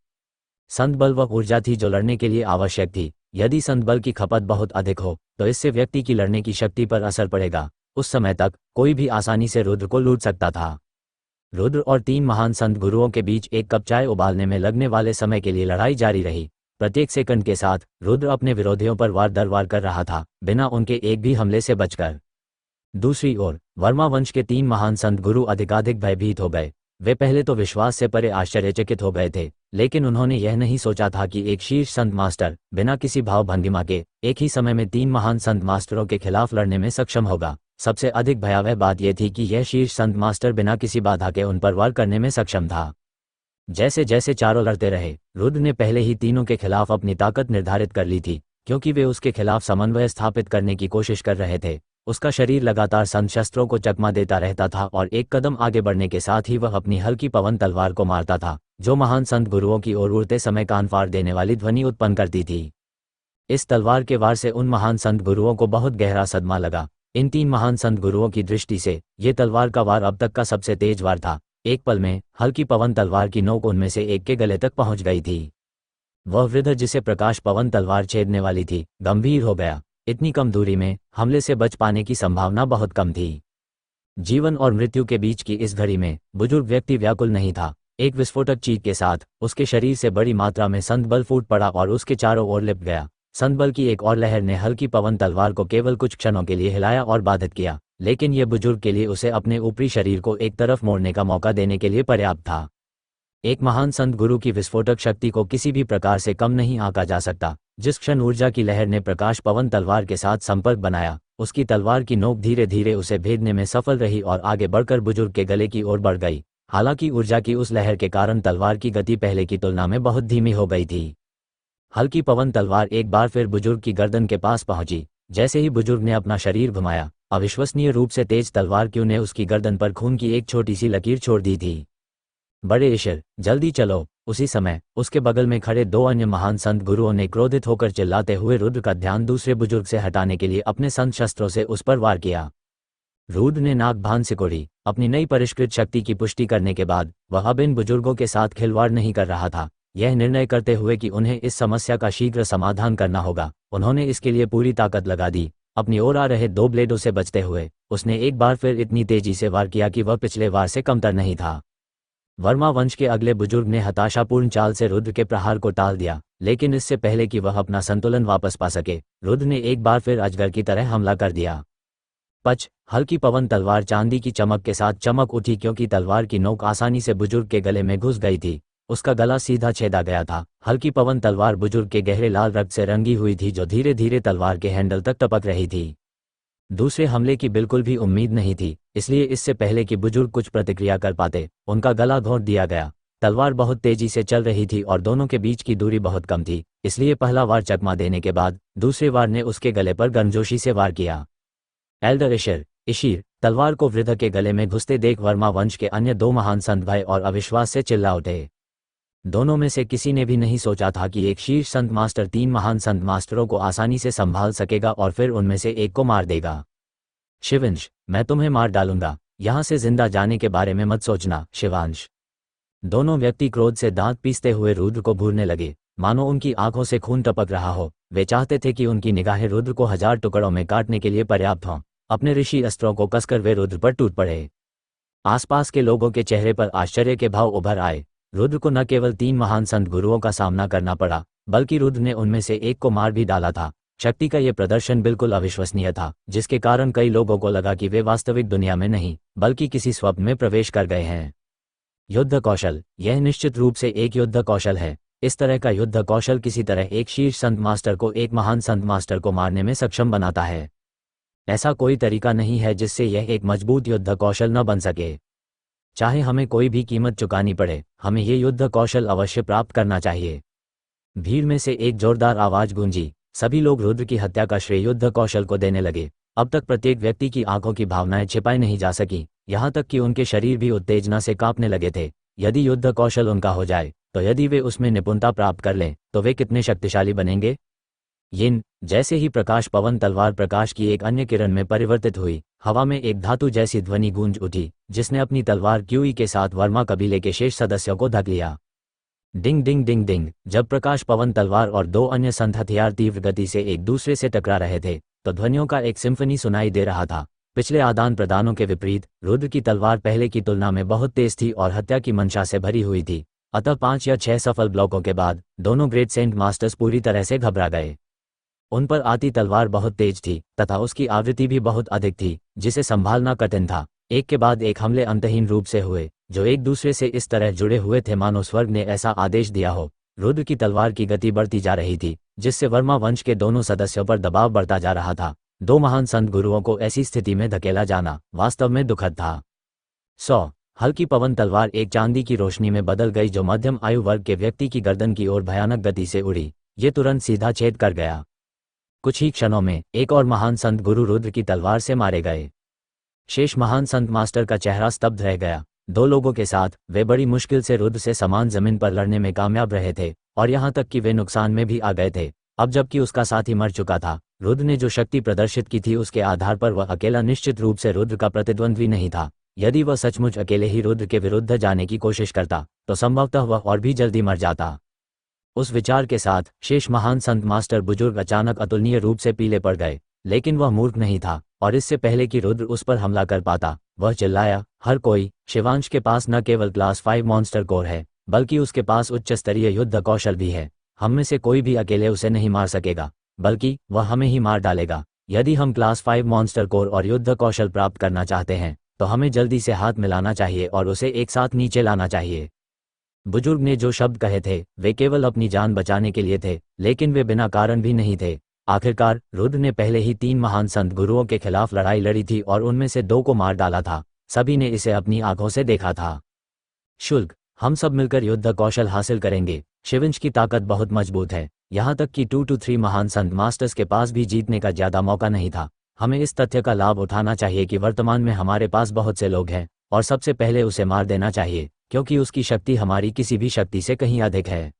संत बल वह ऊर्जा थी जो लड़ने के लिए आवश्यक थी। यदि संत बल की खपत बहुत अधिक हो तो इससे व्यक्ति की लड़ने की शक्ति पर असर पड़ेगा। उस समय तक कोई भी आसानी से रुद्र को लूट सकता था। रुद्र और 3 महान संत गुरुओं के बीच एक कप चाय उबालने में लगने वाले समय के लिए लड़ाई जारी रही। प्रत्येक सेकंड के साथ रुद्र अपने विरोधियों पर वार दर वार कर रहा था, बिना उनके एक भी हमले से बचकर। दूसरी ओर वर्मा वंश के 3 महान संत गुरु अधिकाधिक भयभीत हो गए। वे पहले तो विश्वास से परे आश्चर्यचकित हो गए थे, लेकिन उन्होंने यह नहीं सोचा था कि एक शीर्ष संत मास्टर बिना किसी भाव भंगिमा के एक ही समय में 3 महान संत मास्टरों के खिलाफ लड़ने में सक्षम होगा। सबसे अधिक भयावह बात यह थी कि यह शीर्ष संत मास्टर बिना किसी बाधा के उन पर वार करने में सक्षम था। जैसे जैसे चारों लड़ते रहे, रुद्र ने पहले ही तीनों के खिलाफ अपनी ताकत निर्धारित कर ली थी, क्योंकि वे उसके खिलाफ समन्वय स्थापित करने की कोशिश कर रहे थे। उसका शरीर लगातार संत शस्त्रों को चकमा देता रहता था और एक कदम आगे बढ़ने के साथ ही वह अपनी हल्की पवन तलवार को मारता था, जो महान संत गुरुओं की ओर उड़ते समय कान फाड़ देने वाली ध्वनि उत्पन्न करती थी। इस तलवार के वार से उन महान संत गुरुओं को बहुत गहरा सदमा लगा। इन 3 महान संत गुरुओं की दृष्टि से ये तलवार का वार अब तक का सबसे तेज वार था। एक पल में हल्की पवन तलवार की नोक उनमें से एक के गले तक पहुंच गई थी। वह वृद्ध जिसे प्रकाश पवन तलवार छेदने वाली थी गंभीर हो गया। इतनी कम दूरी में हमले से बच पाने की संभावना बहुत कम थी। जीवन और मृत्यु के बीच की इस घड़ी में बुजुर्ग व्यक्ति व्याकुल नहीं था। एक विस्फोटक चीख के साथ उसके शरीर से बड़ी मात्रा में संतबल फूट पड़ा और उसके चारों ओर लिपट गया। संतबल की एक और लहर ने हल्की पवन तलवार को केवल कुछ क्षणों के लिए हिलाया और बाधित किया, लेकिन यह बुजुर्ग के लिए उसे अपने ऊपरी शरीर को एक तरफ मोड़ने का मौका देने के लिए पर्याप्त था। एक महान संत गुरु की विस्फोटक शक्ति को किसी भी प्रकार से कम नहीं आंका जा सकता। जिस क्षण ऊर्जा की लहर ने प्रकाश पवन तलवार के साथ संपर्क बनाया, उसकी तलवार की नोक धीरे धीरे उसे भेदने में सफल रही और आगे बढ़कर बुजुर्ग के गले की ओर बढ़ गई। हालांकि ऊर्जा की उस लहर के कारण तलवार की गति पहले की तुलना में बहुत धीमी हो गई थी। हल्की पवन तलवार एक बार फिर बुजुर्ग की गर्दन के पास पहुंची। जैसे ही बुजुर्ग ने अपना शरीर घुमाया, अविश्वसनीय रूप से तेज तलवार क्यों ने उसकी गर्दन पर खून की एक छोटी सी लकीर छोड़ दी थी। बड़े ईश्वर, जल्दी चलो। उसी समय उसके बगल में खड़े दो अन्य महान संत गुरुओं ने क्रोधित होकर चिल्लाते हुए रुद्र का ध्यान दूसरे बुजुर्ग से हटाने के लिए अपने संत शस्त्रों से उस पर वार किया। रुद्र ने नाक भान सिकोड़ी। अपनी नई परिष्कृत शक्ति की पुष्टि करने के बाद वह अब इन बुजुर्गों के साथ खिलवाड़ नहीं कर रहा था। यह निर्णय करते हुए कि उन्हें इस समस्या का शीघ्र समाधान करना होगा, उन्होंने इसके लिए पूरी ताकत लगा दी। अपनी ओर आ रहे दो ब्लेडों से बचते हुए उसने एक बार फिर इतनी तेजी से वार किया कि वह पिछले वार से कमतर नहीं था। वर्मा वंश के अगले बुजुर्ग ने हताशापूर्ण चाल से रुद्र के प्रहार को टाल दिया, लेकिन इससे पहले कि वह अपना संतुलन वापस पा सके, रुद्र ने एक बार फिर अजगर की तरह हमला कर दिया। पच, हल्की पवन तलवार चांदी की चमक के साथ चमक उठी क्योंकि तलवार की नोक आसानी से बुजुर्ग के गले में घुस गई थी। उसका गला सीधा छेदा गया था। हल्की पवन तलवार बुजुर्ग के गहरे लाल रक्त से रंगी हुई थी जो धीरे धीरे तलवार के हैंडल तक टपक रही थी। दूसरे हमले की बिल्कुल भी उम्मीद नहीं थी, इसलिए इससे पहले कि बुजुर्ग कुछ प्रतिक्रिया कर पाते, उनका गला घोंट दिया गया। तलवार बहुत तेजी से चल रही थी और दोनों के बीच की दूरी बहुत कम थी, इसलिए पहला वार चकमा देने के बाद दूसरे वार ने उसके गले पर गर्मजोशी से वार किया। एल्डर ईशिर, तलवार को वृद्ध के गले में घुसते देख वर्मा वंश के अन्य दो महान संत भय और अविश्वास से चिल्ला उठे। दोनों में से किसी ने भी नहीं सोचा था कि एक शीर्ष संत मास्टर तीन महान संत मास्टरों को आसानी से संभाल सकेगा और फिर उनमें से एक को मार देगा। शिवांश, मैं तुम्हें मार डालूंगा, यहां से जिंदा जाने के बारे में मत सोचना। शिवांश। दोनों व्यक्ति क्रोध से दांत पीसते हुए रुद्र को घूरने लगे, मानो उनकी आंखों से खून टपक रहा हो। वे चाहते थे कि उनकी निगाहें रुद्र को 1000 टुकड़ों में काटने के लिए पर्याप्त हों। अपने ऋषि अस्त्रों को कसकर वे रुद्र पर टूट पड़े। आसपास के लोगों के चेहरे पर आश्चर्य के भाव उभर आए। रुद्र को न केवल 3 महान संत गुरुओं का सामना करना पड़ा, बल्कि रुद्र ने उनमें से एक को मार भी डाला था। शक्ति का यह प्रदर्शन बिल्कुल अविश्वसनीय था, जिसके कारण कई लोगों को लगा कि वे वास्तविक दुनिया में नहीं बल्कि किसी स्वप्न में प्रवेश कर गए हैं। युद्ध कौशल, यह निश्चित रूप से एक युद्ध कौशल है। इस तरह का युद्ध कौशल किसी तरह एक शीर्ष संत मास्टर को एक महान संत मास्टर को मारने में सक्षम बनाता है। ऐसा कोई तरीका नहीं है जिससे यह एक मजबूत युद्ध कौशल न बन सके। चाहे हमें कोई भी कीमत चुकानी पड़े, हमें ये युद्ध कौशल अवश्य प्राप्त करना चाहिए। भीड़ में से एक जोरदार आवाज गूंजी। सभी लोग रुद्र की हत्या का श्रेय युद्ध कौशल को देने लगे। अब तक प्रत्येक व्यक्ति की आंखों की भावनाएं छिपाई नहीं जा सकी, यहाँ तक कि उनके शरीर भी उत्तेजना से कांपने लगे थे। यदि युद्ध कौशल उनका हो जाए, तो यदि वे उसमें निपुणता प्राप्त कर लें, तो वे कितने शक्तिशाली बनेंगे। यिन, जैसे ही प्रकाश पवन तलवार प्रकाश की एक अन्य किरण में परिवर्तित हुई, हवा में एक धातु जैसी ध्वनि गूंज उठी, जिसने अपनी तलवार क्यूई के साथ वर्मा कबीले के शेष सदस्यों को ढक लिया। डिंग डिंग डिंग डिंग। जब प्रकाश पवन तलवार और 2 अन्य संत हथियार तीव्र गति से एक दूसरे से टकरा रहे थे, तो ध्वनियों का एक सिम्फनी सुनाई दे रहा था। पिछले आदान प्रदानों के विपरीत रुद्र की तलवार पहले की तुलना में बहुत तेज थी और हत्या की मंशा से भरी हुई थी। अतः 5 या 6 सफल ब्लॉकों के बाद दोनों ग्रेट सेंट मास्टर्स पूरी तरह से घबरा गए। उन पर आती तलवार बहुत तेज थी तथा उसकी आवृत्ति भी बहुत अधिक थी, जिसे संभालना कठिन था। एक के बाद एक हमले अंतहीन रूप से हुए, जो एक दूसरे से इस तरह जुड़े हुए थे मानो स्वर्ग ने ऐसा आदेश दिया हो। रुद्र की तलवार की गति बढ़ती जा रही थी, जिससे वर्मा वंश के दोनों सदस्यों पर दबाव बढ़ता जा रहा था। 2 महान संत गुरुओं को ऐसी स्थिति में धकेला जाना वास्तव में दुखद था। 100 हल्की पवन तलवार एक चांदी की रोशनी में बदल गई, जो मध्यम आयु वर्ग के व्यक्ति की गर्दन की ओर भयानक गति से उड़ी। ये तुरंत सीधा छेद कर गया। कुछ ही क्षणों में एक और महान संत गुरु रुद्र की तलवार से मारे गए। शेष महान संत मास्टर का चेहरा स्तब्ध रह गया। 2 लोगों के साथ वे बड़ी मुश्किल से रुद्र से समान जमीन पर लड़ने में कामयाब रहे थे, और यहाँ तक कि वे नुकसान में भी आ गए थे। अब जबकि उसका साथी मर चुका था, रुद्र ने जो शक्ति प्रदर्शित की थी उसके आधार पर वह अकेला निश्चित रूप से रुद्र का प्रतिद्वंद्वी नहीं था। यदि वह सचमुच अकेले ही रुद्र के विरुद्ध जाने की कोशिश करता, तो संभवतः वह और भी जल्दी मर जाता। उस विचार के साथ शेष महान संत मास्टर बुजुर्ग अचानक अतुलनीय रूप से पीले पड़ गए, लेकिन वह मूर्ख नहीं था और इससे पहले कि रुद्र उस पर हमला कर पाता वह चिल्लाया, हर कोई, शिवांश के पास न केवल क्लास 5 मॉन्स्टर कोर है बल्कि उसके पास उच्च स्तरीय युद्ध कौशल भी है। हम में से कोई भी अकेले उसे नहीं मार सकेगा, बल्कि वह हमें ही मार डालेगा। यदि हम क्लास 5 मॉन्स्टर कोर और युद्ध कौशल प्राप्त करना चाहते हैं तो हमें जल्दी से हाथ मिलाना चाहिए और उसे एक साथ नीचे लाना चाहिए। बुजुर्ग ने जो शब्द कहे थे वे केवल अपनी जान बचाने के लिए थे, लेकिन वे बिना कारण भी नहीं थे। आखिरकार रुद्र ने पहले ही 3 महान संत गुरुओं के खिलाफ लड़ाई लड़ी थी और उनमें से 2 को मार डाला था। सभी ने इसे अपनी आंखों से देखा था। शुल्क, हम सब मिलकर युद्ध कौशल हासिल करेंगे। शिवंश की ताकत बहुत मजबूत है, यहाँ तक कि 2 to 3 महान संत मास्टर्स के पास भी जीतने का ज्यादा मौका नहीं था। हमें इस तथ्य का लाभ उठाना चाहिए कि वर्तमान में हमारे पास बहुत से लोग हैं और सबसे पहले उसे मार देना चाहिए, क्योंकि उसकी शक्ति हमारी किसी भी शक्ति से कहीं अधिक है।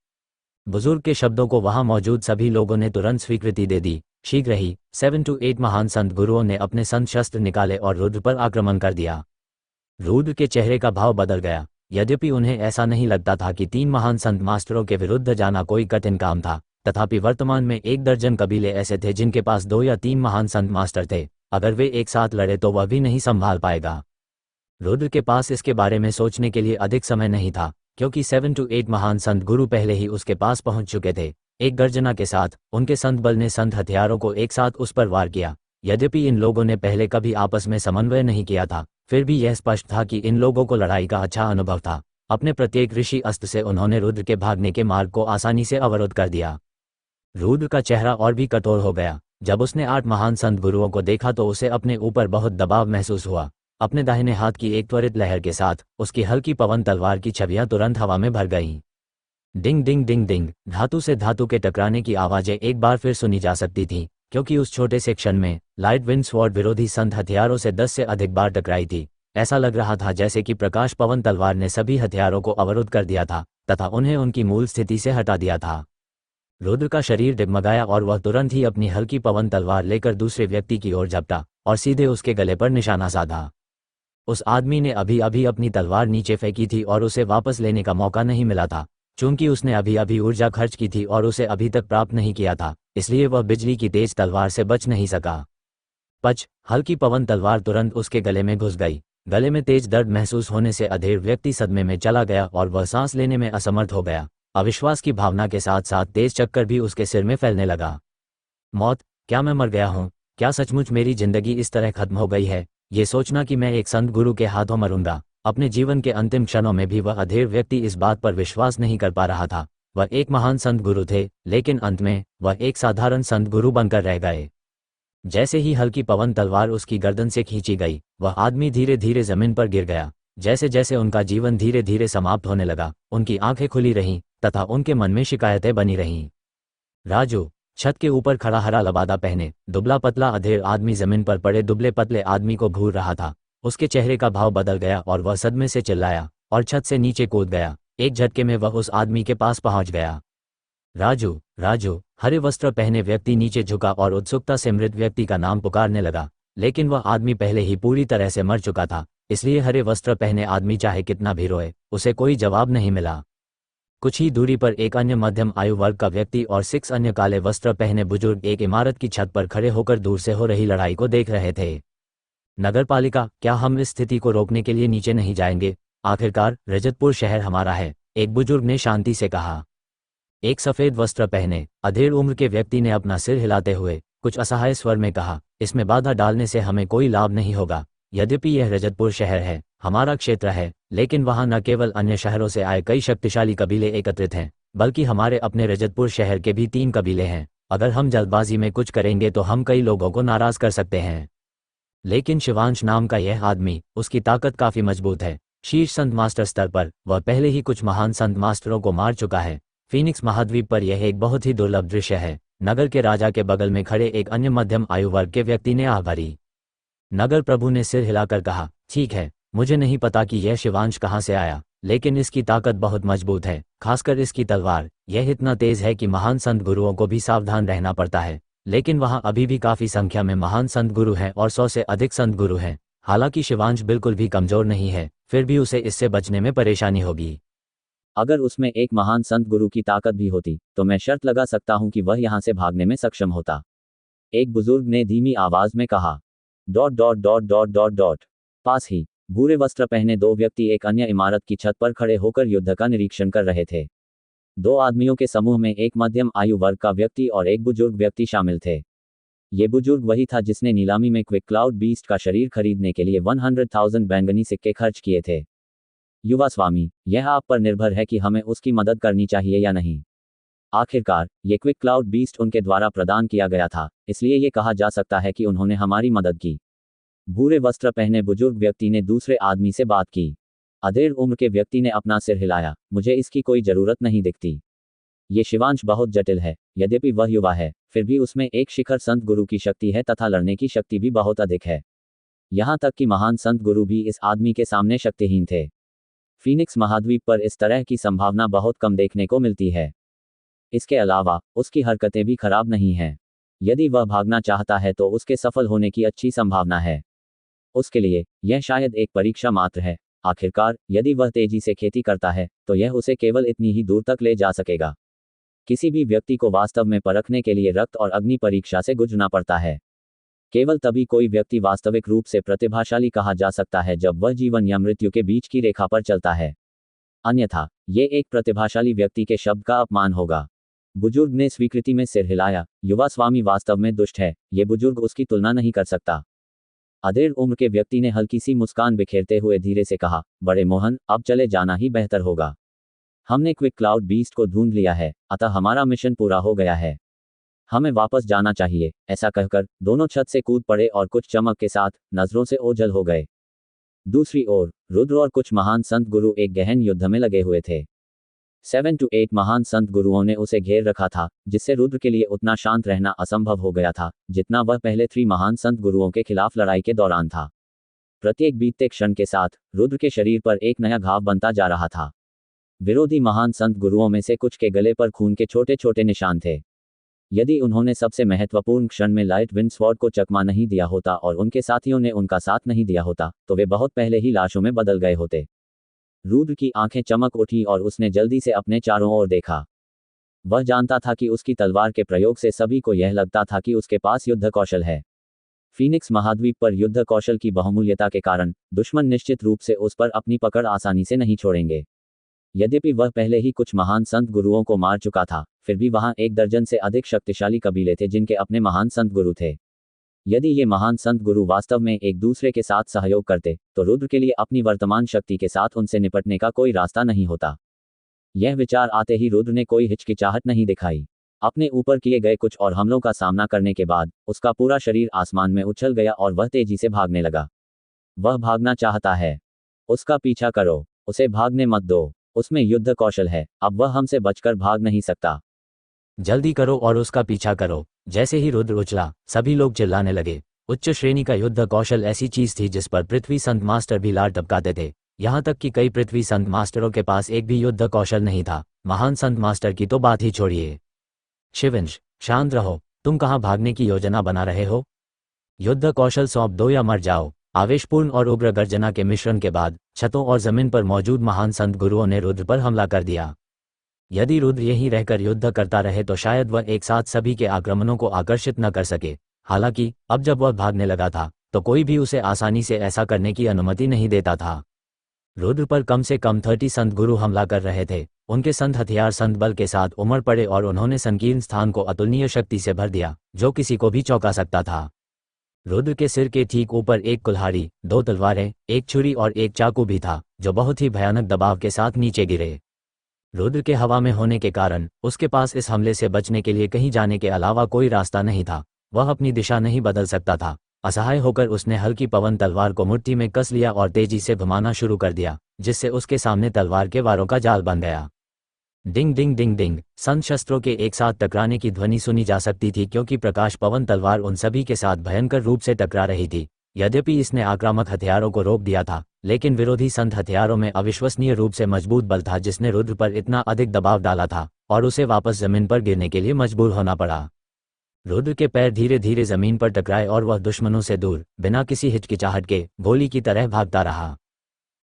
बुजुर्ग के शब्दों को वहां मौजूद सभी लोगों ने तुरंत स्वीकृति दे दी। शीघ्र ही 7 to 8 महान संत गुरुओं ने अपने संत शस्त्र निकाले और रुद्र पर आक्रमण कर दिया। रुद्र के चेहरे का भाव बदल गया। यद्यपि उन्हें ऐसा नहीं लगता था कि 3 महान संत मास्टरों के विरुद्ध जाना कोई कठिन काम था, तथापि वर्तमान में 1 दर्जन कबीले ऐसे थे जिनके पास 2 या 3 महान संत मास्टर थे। अगर वे एक साथ लड़े तो वह भी नहीं संभाल पाएगा। रुद्र के पास इसके बारे में सोचने के लिए अधिक समय नहीं था, क्योंकि 7 to 8 महान संत गुरु पहले ही उसके पास पहुंच चुके थे। एक गर्जना के साथ उनके संत बल ने संत हथियारों को एक साथ उस पर वार किया। यद्यपि इन लोगों ने पहले कभी आपस में समन्वय नहीं किया था, फिर भी यह स्पष्ट था कि इन लोगों को लड़ाई का अच्छा अनुभव था। अपने प्रत्येक ऋषि अस्त्र से उन्होंने रुद्र के भागने के मार्ग को आसानी से अवरुद्ध कर दिया। रुद्र का चेहरा और भी कठोर हो गया। जब उसने 8 महान संत गुरुओं को देखा तो उसे अपने ऊपर बहुत दबाव महसूस हुआ। अपने दाहिने हाथ की एक त्वरित लहर के साथ उसकी हल्की पवन तलवार की छवियां तुरंत हवा में भर गईं। डिंग डिंग डिंग डिंग, धातु से धातु के टकराने की आवाजें एक बार फिर सुनी जा सकती थीं, क्योंकि उस छोटे से क्षण में लाइट विंड स्वॉर्ड विरोधी संत हथियारों से 10 से अधिक बार टकराई थी। ऐसा लग रहा था जैसे कि प्रकाश पवन तलवार ने सभी हथियारों को अवरुद्ध कर दिया था तथा उन्हें उनकी मूल स्थिति से हटा दिया था। रुद्र का शरीर डगमगाया और वह तुरंत ही अपनी हल्की पवन तलवार लेकर दूसरे व्यक्ति की ओर झपटा और सीधे उसके गले पर निशाना साधा। उस आदमी ने अभी अभी अपनी तलवार नीचे फेंकी थी और उसे वापस लेने का मौका नहीं मिला था। चूंकि उसने अभी अभी ऊर्जा खर्च की थी और उसे अभी तक प्राप्त नहीं किया था, इसलिए वह बिजली की तेज तलवार से बच नहीं सका। पच, हल्की पवन तलवार तुरंत उसके गले में घुस गई। गले में तेज दर्द महसूस होने से अधेड़ व्यक्ति सदमे में चला गया और वह सांस लेने में असमर्थ हो गया। अविश्वास की भावना के साथ साथ तेज चक्कर भी उसके सिर में फैलने लगा। मौत, क्या मैं मर गया हूँ? क्या सचमुच मेरी जिंदगी इस तरह खत्म हो गई है? ये सोचना कि मैं एक संत गुरु के हाथों मरूंगा। अपने जीवन के अंतिम क्षणों में भी वह अधेड़ व्यक्ति इस बात पर विश्वास नहीं कर पा रहा था। वह एक महान संत गुरु थे, लेकिन अंत में वह एक साधारण संत गुरु बनकर रह गए। जैसे ही हल्की पवन तलवार उसकी गर्दन से खींची गई, वह आदमी धीरे धीरे जमीन पर गिर गया। जैसे जैसे उनका जीवन धीरे धीरे समाप्त होने लगा, उनकी आंखें खुली रहीं तथा उनके मन में शिकायतें बनी रहीं। राजू, छत के ऊपर खड़ा हरा लबादा पहने दुबला पतला अधेड़ आदमी जमीन पर पड़े दुबले पतले आदमी को घूर रहा था। उसके चेहरे का भाव बदल गया और वह सदमे से चिल्लाया और छत से नीचे कूद गया। एक झटके में वह उस आदमी के पास पहुंच गया। राजू, राजू, हरे वस्त्र पहने व्यक्ति नीचे झुका और उत्सुकता से मृत व्यक्ति का नाम पुकारने लगा, लेकिन वह आदमी पहले ही पूरी तरह से मर चुका था, इसलिए हरे वस्त्र पहने आदमी चाहे कितना भी रोए, उसे कोई जवाब नहीं मिला। कुछ ही दूरी पर एक अन्य मध्यम आयु वर्ग का व्यक्ति और 6 अन्य काले वस्त्र पहने बुजुर्ग एक इमारत की छत पर खड़े होकर दूर से हो रही लड़ाई को देख रहे थे। नगरपालिका, क्या हम इस स्थिति को रोकने के लिए नीचे नहीं जाएंगे? आखिरकार रजतपुर शहर हमारा है, एक बुजुर्ग ने शांति से कहा। एक सफेद वस्त्र पहने अधेड़ उम्र के व्यक्ति ने अपना सिर हिलाते हुए कुछ असहाय स्वर में कहा, इसमें बाधा डालने से हमें कोई लाभ नहीं होगा। यद्यपि यह रजतपुर शहर है, हमारा क्षेत्र है, लेकिन वहां न केवल अन्य शहरों से आए कई शक्तिशाली कबीले एकत्रित हैं, बल्कि हमारे अपने रजतपुर शहर के भी 3 कबीले हैं। अगर हम जल्दबाजी में कुछ करेंगे तो हम कई लोगों को नाराज कर सकते हैं। लेकिन शिवांश नाम का यह आदमी, उसकी ताकत काफी मजबूत है। शीर्ष संत मास्टर स्तर पर वह पहले ही कुछ महान संत मास्टरों को मार चुका है। फीनिक्स महाद्वीप पर यह एक बहुत ही दुर्लभ दृश्य है। नगर के राजा के बगल में खड़े एक अन्य मध्यम आयु वर्ग के व्यक्ति ने आह भरी। नगर प्रभु ने सिर हिलाकर कहा, ठीक है, मुझे नहीं पता कि यह शिवांश कहाँ से आया, लेकिन इसकी ताकत बहुत मजबूत है, खासकर इसकी तलवार। यह इतना तेज है कि महान संत गुरुओं को भी सावधान रहना पड़ता है। लेकिन वहाँ अभी भी काफी संख्या में महान संत गुरु हैं और 100 से अधिक संत गुरु हैं। हालांकि शिवांश बिल्कुल भी कमजोर नहीं है, फिर भी उसे इससे बचने में परेशानी होगी। अगर उसमें एक महान संत गुरु की ताकत भी होती तो मैं शर्त लगा सकता हूं कि वह यहां से भागने में सक्षम होता, एक बुजुर्ग ने धीमी आवाज में कहा। Dot dot dot dot dot dot. पास ही भूरे वस्त्र पहने दो व्यक्ति एक अन्य इमारत की छत पर खड़े होकर युद्ध का निरीक्षण कर रहे थे। दो आदमियों के समूह में एक मध्यम आयु वर्ग का व्यक्ति और एक बुजुर्ग व्यक्ति शामिल थे। ये बुजुर्ग वही था जिसने नीलामी में क्विक क्लाउड बीस्ट का शरीर खरीदने के लिए 100,000 बैंगनी सिक्के खर्च किए थे। युवा स्वामी, यह आप पर निर्भर है कि हमें उसकी मदद करनी चाहिए या नहीं। आखिरकार ये क्विक क्लाउड बीस्ट उनके द्वारा प्रदान किया गया था, इसलिए ये कहा जा सकता है कि उन्होंने हमारी मदद की। भूरे वस्त्र पहने बुजुर्ग व्यक्ति ने दूसरे आदमी से बात की। अधेड़ उम्र के व्यक्ति ने अपना सिर हिलाया। मुझे इसकी कोई जरूरत नहीं दिखती। ये शिवांश बहुत जटिल है। यद्यपि वह युवा है, फिर भी उसमें एक शिखर संत गुरु की शक्ति है तथा लड़ने की शक्ति भी बहुत अधिक है। यहाँ तक कि महान संत गुरु भी इस आदमी के सामने शक्तिहीन थे। फीनिक्स महाद्वीप पर इस तरह की संभावना बहुत कम देखने को मिलती है। इसके अलावा उसकी हरकतें भी खराब नहीं हैं। यदि वह भागना चाहता है तो उसके सफल होने की अच्छी संभावना है। उसके लिए यह शायद एक परीक्षा मात्र है। आखिरकार यदि वह तेजी से खेती करता है तो यह उसे केवल इतनी ही दूर तक ले जा सकेगा। किसी भी व्यक्ति को वास्तव में परखने के लिए रक्त और अग्नि परीक्षा से गुजरना पड़ता है। केवल तभी कोई व्यक्ति वास्तविक रूप से प्रतिभाशाली कहा जा सकता है जब वह जीवन या मृत्यु के बीच की रेखा पर चलता है। अन्यथा ये एक प्रतिभाशाली व्यक्ति के शब्द का अपमान होगा। बुजुर्ग ने स्वीकृति में सिर हिलाया। युवा स्वामी वास्तव में दुष्ट है। ये बुजुर्ग उसकी तुलना नहीं कर सकता। अधेड़ उम्र के व्यक्ति ने हल्की सी मुस्कान बिखेरते हुए धीरे से कहा, बड़े मोहन, अब चले जाना ही बेहतर होगा। हमने क्विक क्लाउड बीस्ट को ढूंढ लिया है, अतः हमारा मिशन पूरा हो गया है। हमें वापस जाना चाहिए। ऐसा कहकर दोनों छत से कूद पड़े और कुछ चमक के साथ नजरों से ओझल हो गए। दूसरी ओर रुद्र और कुछ महान संत गुरु एक गहन युद्ध में लगे हुए थे। 7 to 8 महान संत गुरुओं ने उसे घेर रखा था, जिससे रुद्र के लिए उतना शांत रहना असंभव हो गया था जितना वह पहले 3 महान संत गुरुओं के खिलाफ लड़ाई के दौरान था। प्रत्येक बीतते क्षण के साथ रुद्र के शरीर पर एक नया घाव बनता जा रहा था। विरोधी महान संत गुरुओं में से कुछ के गले पर खून के छोटे छोटे निशान थे। यदि उन्होंने सबसे महत्वपूर्ण क्षण में लाइट विंड स्वॉर्ड को चकमा नहीं दिया होता और उनके साथियों ने उनका साथ नहीं दिया होता तो वे बहुत पहले ही लाशों में बदल गए होते। रुद्र की आंखें चमक उठी और उसने जल्दी से अपने चारों ओर देखा। वह जानता था कि उसकी तलवार के प्रयोग से सभी को यह लगता था कि उसके पास युद्ध कौशल है। फीनिक्स महाद्वीप पर युद्ध कौशल की बहुमूल्यता के कारण दुश्मन निश्चित रूप से उस पर अपनी पकड़ आसानी से नहीं छोड़ेंगे। यद्यपि वह पहले ही कुछ महान संत गुरुओं को मार चुका था, फिर भी वहां 1 दर्जन से अधिक शक्तिशाली कबीले थे जिनके अपने महान संत गुरु थे। यदि ये महान संत गुरु वास्तव में एक दूसरे के साथ सहयोग करते तो रुद्र के लिए अपनी वर्तमान शक्ति के साथ उनसे निपटने का कोई रास्ता नहीं होता। यह विचार आते ही रुद्र ने कोई हिचकिचाहट नहीं दिखाई। अपने ऊपर किए गए कुछ और हमलों का सामना करने के बाद उसका पूरा शरीर आसमान में उछल गया और वह तेजी से भागने लगा। वह भागना चाहता है, उसका पीछा करो, उसे भागने मत दो। उसमें युद्ध कौशल है, अब वह हमसे बचकर भाग नहीं सकता। जल्दी करो और उसका पीछा करो। जैसे ही रुद्र उछला, सभी लोग चिल्लाने लगे। उच्च श्रेणी का युद्ध कौशल ऐसी चीज थी जिस पर पृथ्वी संत मास्टर भी लार टपकाते थे। यहाँ तक कि कई पृथ्वी संत मास्टरों के पास एक भी युद्ध कौशल नहीं था। महान संत मास्टर की तो बात ही छोड़िए। शिवंश, शांत रहो। तुम कहाँ भागने की योजना बना रहे हो? युद्ध कौशल सौंप दो या मर जाओ। आवेशपूर्ण और उग्र गर्जना के मिश्रण के बाद छतों और जमीन पर मौजूद महान संत गुरुओं ने रुद्र पर हमला कर दिया। यदि रुद्र यहीं रहकर युद्ध करता रहे तो शायद वह एक साथ सभी के आक्रमणों को आकर्षित न कर सके। हालांकि अब जब वह भागने लगा था तो कोई भी उसे आसानी से ऐसा करने की अनुमति नहीं देता था। रुद्र पर कम से कम 30 संत गुरु हमला कर रहे थे। उनके संत हथियार संत बल के साथ उमड़ पड़े और उन्होंने संकीर्ण स्थान को अतुलनीय शक्ति से भर दिया, जो किसी को भी चौंका सकता था। रुद्र के सिर के ठीक ऊपर एक कुल्हाड़ी, 2 तलवारें, एक छुरी और एक चाकू भी था, जो बहुत ही भयानक दबाव के साथ नीचे गिरे। रुद्र के हवा में होने के कारण उसके पास इस हमले से बचने के लिए कहीं जाने के अलावा कोई रास्ता नहीं था। वह अपनी दिशा नहीं बदल सकता था। असहाय होकर उसने हल्की पवन तलवार को मुट्ठी में कस लिया और तेजी से घुमाना शुरू कर दिया, जिससे उसके सामने तलवार के वारों का जाल बन गया। डिंग डिंग डिंग डिंग, संत शस्त्रों के एक साथ टकराने की ध्वनि सुनी जा सकती थी क्योंकि प्रकाश पवन तलवार उन सभी के साथ भयंकर रूप से टकरा रही थी। यद्यपि इसने आक्रामक हथियारों को रोक दिया था, लेकिन विरोधी संत हथियारों में अविश्वसनीय रूप से मजबूत बल था जिसने रुद्र पर इतना अधिक दबाव डाला था और उसे वापस जमीन पर गिरने के लिए मजबूर होना पड़ा। रुद्र के पैर धीरे धीरे जमीन पर टकराए और वह दुश्मनों से दूर बिना किसी हिचकिचाहट के गोली की तरह भागता रहा।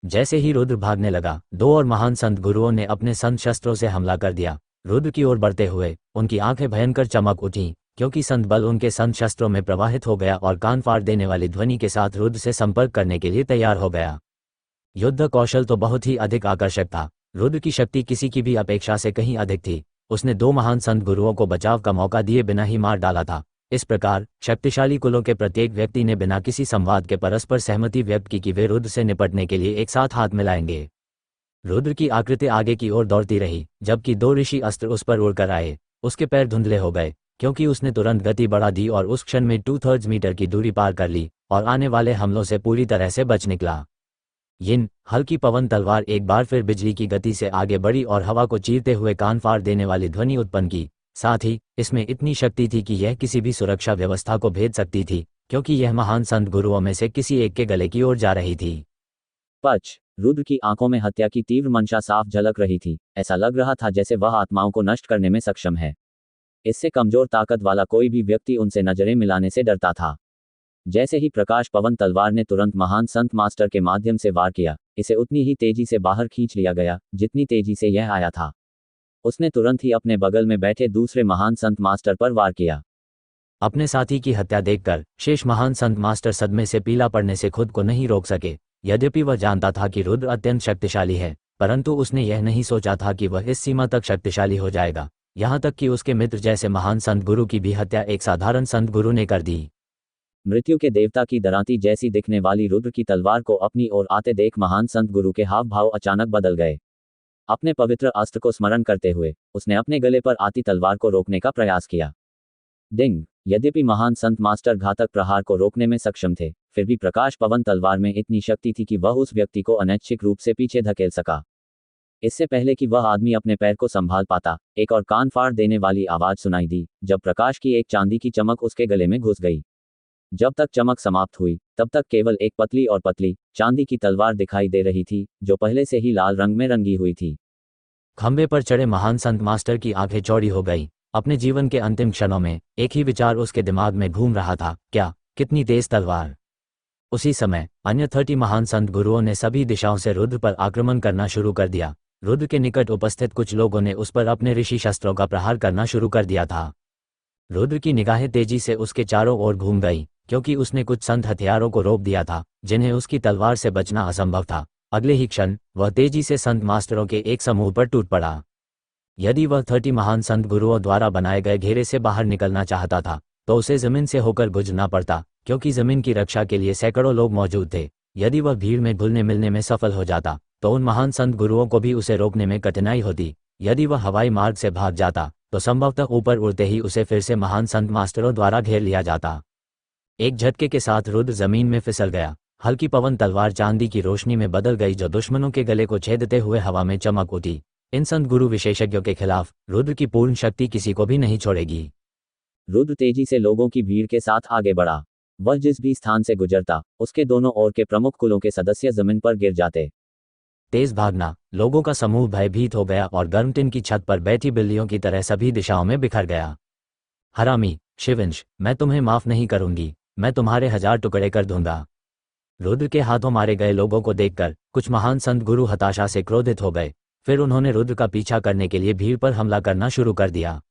जैसे ही रुद्र भागने लगा, दो और महान संत गुरुओं ने अपने संत शस्त्रों से हमला कर दिया। रुद्र की ओर बढ़ते हुए उनकी आंखें भयंकर चमक उठी, क्योंकि संत बल उनके संत शस्त्रों में प्रवाहित हो गया और कान फाड़ देने वाली ध्वनि के साथ रुद्र से संपर्क करने के लिए तैयार हो गया। युद्ध कौशल तो बहुत ही अधिक आकर्षक था। रुद्र की शक्ति किसी की भी अपेक्षा से कहीं अधिक थी। उसने दो महान संत गुरुओं को बचाव का मौका दिए बिना ही मार डाला था। इस प्रकार शक्तिशाली कुलों के प्रत्येक व्यक्ति ने बिना किसी संवाद के परस्पर सहमति व्यक्त की कि वे रुद्र से निपटने के लिए एक साथ हाथ मिलाएंगे। रुद्र की आकृति आगे की ओर दौड़ती रही, जबकि दो ऋषि अस्त्र उस पर उड़कर आए। उसके पैर धुंधले हो गए, क्योंकि उसने तुरंत गति बढ़ा दी और उस क्षण में 2/3 मीटर की दूरी पार कर ली और आने वाले हमलों से पूरी तरह से बच निकला। यिन हल्की पवन तलवार एक बार फिर बिजली की गति से आगे बढ़ी और हवा को चीरते हुए कान फाड़ देने वाली ध्वनि उत्पन्न की। साथ ही इसमें इतनी शक्ति थी कि यह किसी भी सुरक्षा व्यवस्था को भेद सकती थी, क्योंकि यह महान संत गुरुओं में से किसी एक के गले की ओर जा रही थी। पच रुद्र की आंखों में हत्या की तीव्र मंशा साफ झलक रही थी। ऐसा लग रहा था जैसे वह आत्माओं को नष्ट करने में सक्षम है। इससे कमजोर ताकत वाला कोई भी व्यक्ति उनसे नजरें मिलाने से डरता था। जैसे ही प्रकाश पवन तलवार ने तुरंत महान संत मास्टर के माध्यम से वार किया, इसे उतनी ही तेजी से बाहर खींच लिया गया जितनी तेजी से यह आया था। उसने तुरंत ही अपने बगल में बैठे दूसरे महान संत मास्टर पर वार किया। अपने साथी की हत्या देखकर शेष महान संत मास्टर सदमे से पीला पड़ने से खुद को नहीं रोक सके। यद्यपि वह जानता था कि रुद्र अत्यंत शक्तिशाली है, परंतु उसने यह नहीं सोचा था कि वह इस सीमा तक शक्तिशाली हो जाएगा, यहाँ तक कि उसके मित्र जैसे महान संत गुरु की भी हत्या एक साधारण संत गुरु ने कर दी। मृत्यु के देवता की दरांती जैसी दिखने वाली रुद्र की तलवार को अपनी ओर आते देख महान संत गुरु के हाव भाव अचानक बदल गए। अपने पवित्र अस्त्र को स्मरण करते हुए उसने अपने गले पर आती तलवार को रोकने का प्रयास किया। डिंग! यद्यपि महान संत मास्टर घातक प्रहार को रोकने में सक्षम थे, फिर भी प्रकाश पवन तलवार में इतनी शक्ति थी कि वह उस व्यक्ति को अनैच्छिक रूप से पीछे धकेल सका। इससे पहले कि वह आदमी अपने पैर को संभाल पाता, एक और कान फाड़ देने वाली आवाज सुनाई दी, जब प्रकाश की एक चांदी की चमक उसके गले में घुस गई। जब तक चमक समाप्त हुई, तब तक केवल एक पतली और पतली चांदी की तलवार दिखाई दे रही थी, जो पहले से ही लाल रंग में रंगी हुई थी। खंबे पर चढ़े महान संत मास्टर की आंखें चौड़ी हो गई। अपने जीवन के अंतिम क्षणों में एक ही विचार उसके दिमाग में घूम रहा था, क्या, कितनी तेज तलवार। उसी समय अन्य 30 महान संत गुरुओं ने सभी दिशाओं से रुद्र पर आक्रमण करना शुरू कर दिया। रुद्र के निकट उपस्थित कुछ लोगों ने उस पर अपने ऋषि शस्त्रों का प्रहार करना शुरू कर दिया था। रुद्र की निगाहें तेजी से उसके चारों ओर घूम गई, क्योंकि उसने कुछ संत हथियारों को रोक दिया था जिन्हें उसकी तलवार से बचना असंभव था। अगले ही क्षण वह तेजी से संत मास्टरों के एक समूह पर टूट पड़ा। यदि वह 30 महान संत गुरुओं द्वारा बनाए गए घेरे से बाहर निकलना चाहता था, तो उसे जमीन से होकर गुजरना पड़ता, क्योंकि जमीन की रक्षा के लिए सैकड़ों लोग मौजूद थे। यदि वह भीड़ में घुलने मिलने में सफल हो जाता, तो उन महान संत गुरुओं को भी उसे रोकने में कठिनाई होती। यदि वह हवाई मार्ग से भाग जाता, तो संभवतः ऊपर उड़ते ही उसे फिर से महान संत मास्टरों द्वारा घेर लिया जाता। एक झटके के साथ रुद्र जमीन में फिसल गया। हल्की पवन तलवार चांदी की रोशनी में बदल गई, जो दुश्मनों के गले को छेदते हुए हवा में चमक उठी। इन संत गुरु विशेषज्ञों के खिलाफ रुद्र की पूर्ण शक्ति किसी को भी नहीं छोड़ेगी। रुद्र तेजी से लोगों की भीड़ के साथ आगे बढ़ा। वह जिस भी स्थान से गुजरता, उसके दोनों ओर के प्रमुख कुलों के सदस्य जमीन पर गिर जाते। तेज भागना, लोगों का समूह भयभीत हो गया और गर्म टिन की छत पर बैठी बिल्लियों की तरह सभी दिशाओं में बिखर गया। हरामी, शिवंश, मैं तुम्हें माफ नहीं करूंगी, मैं तुम्हारे 1000 टुकड़े कर दूंगा। रुद्र के हाथों मारे गए लोगों को देखकर कुछ महान संत गुरु हताशा से क्रोधित हो गए। फिर उन्होंने रुद्र का पीछा करने के लिए भीड़ पर हमला करना शुरू कर दिया।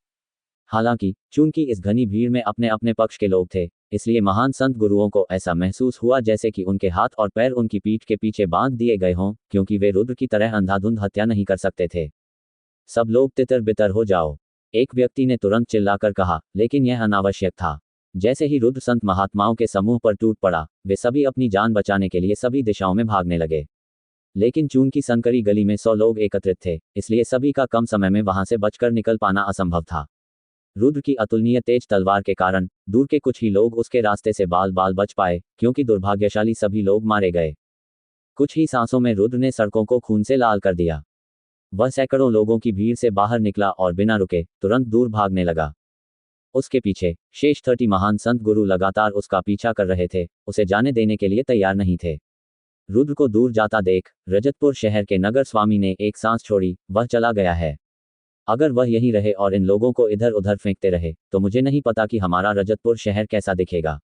हालांकि चूंकि इस घनी भीड़ में अपने अपने पक्ष के लोग थे, इसलिए महान संत गुरुओं को ऐसा महसूस हुआ जैसे कि उनके हाथ और पैर उनकी पीठ के पीछे बांध दिए गए हों, क्योंकि वे रुद्र की तरह अंधाधुंध हत्या नहीं कर सकते थे। सब लोग तितर बितर हो जाओ, एक व्यक्ति ने तुरंत चिल्लाकर कहा, लेकिन यह अनावश्यक था। जैसे ही रुद्र संत महात्माओं के समूह पर टूट पड़ा, वे सभी अपनी जान बचाने के लिए सभी दिशाओं में भागने लगे। लेकिन चूंकि संकरी गली में 100 लोग एकत्रित थे, इसलिए सभी का कम समय में वहां से बचकर निकल पाना असंभव था। रुद्र की अतुलनीय तेज तलवार के कारण दूर के कुछ ही लोग उसके रास्ते से बाल बाल बच पाए, क्योंकि दुर्भाग्यशाली सभी लोग मारे गए। कुछ ही सांसों में रुद्र ने सड़कों को खून से लाल कर दिया। वह सैकड़ों लोगों की भीड़ से बाहर निकला और बिना रुके तुरंत दूर भागने लगा। उसके पीछे शेष 30 महान संत गुरु लगातार उसका पीछा कर रहे थे, उसे जाने देने के लिए तैयार नहीं थे। रुद्र को दूर जाता देख रजतपुर शहर के नगर स्वामी ने एक सांस छोड़ी, वह चला गया है। अगर वह यहीं रहे और इन लोगों को इधर उधर फेंकते रहे, तो मुझे नहीं पता कि हमारा रजतपुर शहर कैसा दिखेगा।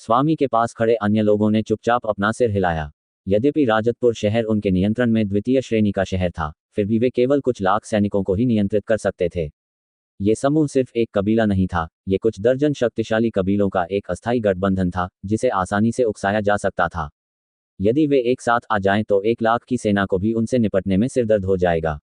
स्वामी के पास खड़े अन्य लोगों ने चुपचाप अपना सिर हिलाया। यद्यपि राजतपुर शहर उनके नियंत्रण में द्वितीय श्रेणी का शहर था, फिर भी वे केवल कुछ लाख सैनिकों को ही नियंत्रित कर सकते थे। ये समूह सिर्फ एक कबीला नहीं था, ये कुछ दर्जन शक्तिशाली कबीलों का एक अस्थायी गठबंधन था जिसे आसानी से उकसाया जा सकता था। यदि वे एक साथ आ जाएं तो 1 लाख की सेना को भी उनसे निपटने में सिरदर्द हो जाएगा।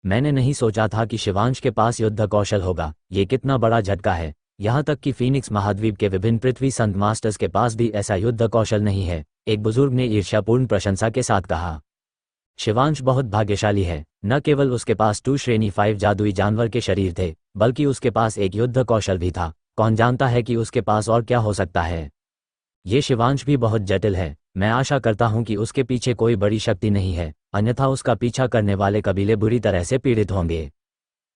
मैंने नहीं सोचा था कि शिवांश के पास युद्ध कौशल होगा। ये कितना बड़ा झटका है। यहाँ तक कि फीनिक्स महाद्वीप के विभिन्न पृथ्वी संत मास्टर्स के पास भी ऐसा युद्ध कौशल नहीं है, एक बुजुर्ग ने ईर्ष्यापूर्ण प्रशंसा के साथ कहा। शिवांश बहुत भाग्यशाली है। न केवल उसके पास 2 श्रेणी 5 जादुई जानवर के शरीर थे, बल्कि उसके पास एक युद्ध कौशल भी था। कौन जानता है कि उसके पास और क्या हो सकता है। ये शिवांश भी बहुत जटिल है। मैं आशा करता हूं कि उसके पीछे कोई बड़ी शक्ति नहीं है, अन्यथा उसका पीछा करने वाले कबीले बुरी तरह से पीड़ित होंगे।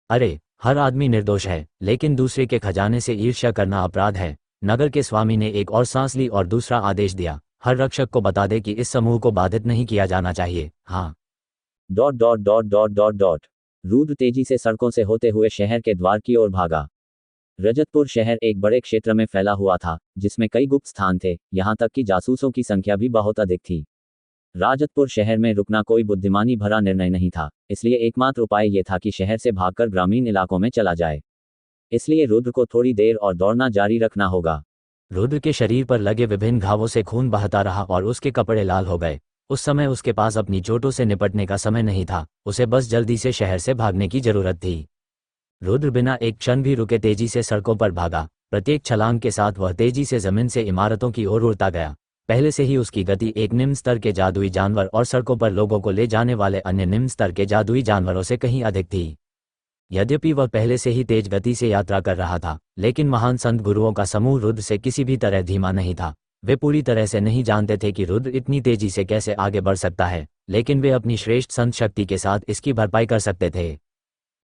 अरे, हर आदमी निर्दोष है, लेकिन दूसरे के खजाने से ईर्ष्या करना अपराध है। नगर के स्वामी ने एक और सांस ली और दूसरा आदेश दिया, हर रक्षक को बता दे कि इस समूह को बाधित नहीं किया जाना चाहिए। हाँ। ... रुद्र तेजी से सड़कों से होते हुए शहर के द्वार की ओर भागा। रजतपुर शहर एक बड़े क्षेत्र में फैला हुआ था, जिसमें कई गुप्त स्थान थे, यहाँ तक कि जासूसों की संख्या भी बहुत अधिक थी। राजतपुर शहर में रुकना कोई बुद्धिमानी भरा निर्णय नहीं था, इसलिए एकमात्र उपाय यह था कि शहर से भागकर ग्रामीण इलाकों में चला जाए। इसलिए रुद्र को थोड़ी देर और दौड़ना जारी रखना होगा। रुद्र के शरीर पर लगे विभिन्न घावों से खून बहता रहा और उसके कपड़े लाल हो गए। उस समय उसके पास अपनी चोटों से निपटने का समय नहीं था, उसे बस जल्दी से शहर से भागने की जरूरत थी। रुद्र बिना एक क्षण भी रुके तेजी से सड़कों पर भागा। प्रत्येक छलांग के साथ वह तेजी से जमीन से इमारतों की ओर उड़ता गया। पहले से ही उसकी गति एक निम्न स्तर के जादुई जानवर और सड़कों पर लोगों को ले जाने वाले अन्य निम्न स्तर के जादुई जानवरों से कहीं अधिक थी। यद्यपि वह पहले से ही तेज गति से यात्रा कर रहा था, लेकिन महान संत गुरुओं का समूह रुद्र से किसी भी तरह धीमा नहीं था। वे पूरी तरह से नहीं जानते थे कि रुद्र इतनी तेजी से कैसे आगे बढ़ सकता है, लेकिन वे अपनी श्रेष्ठ संत शक्ति के साथ इसकी भरपाई कर सकते थे।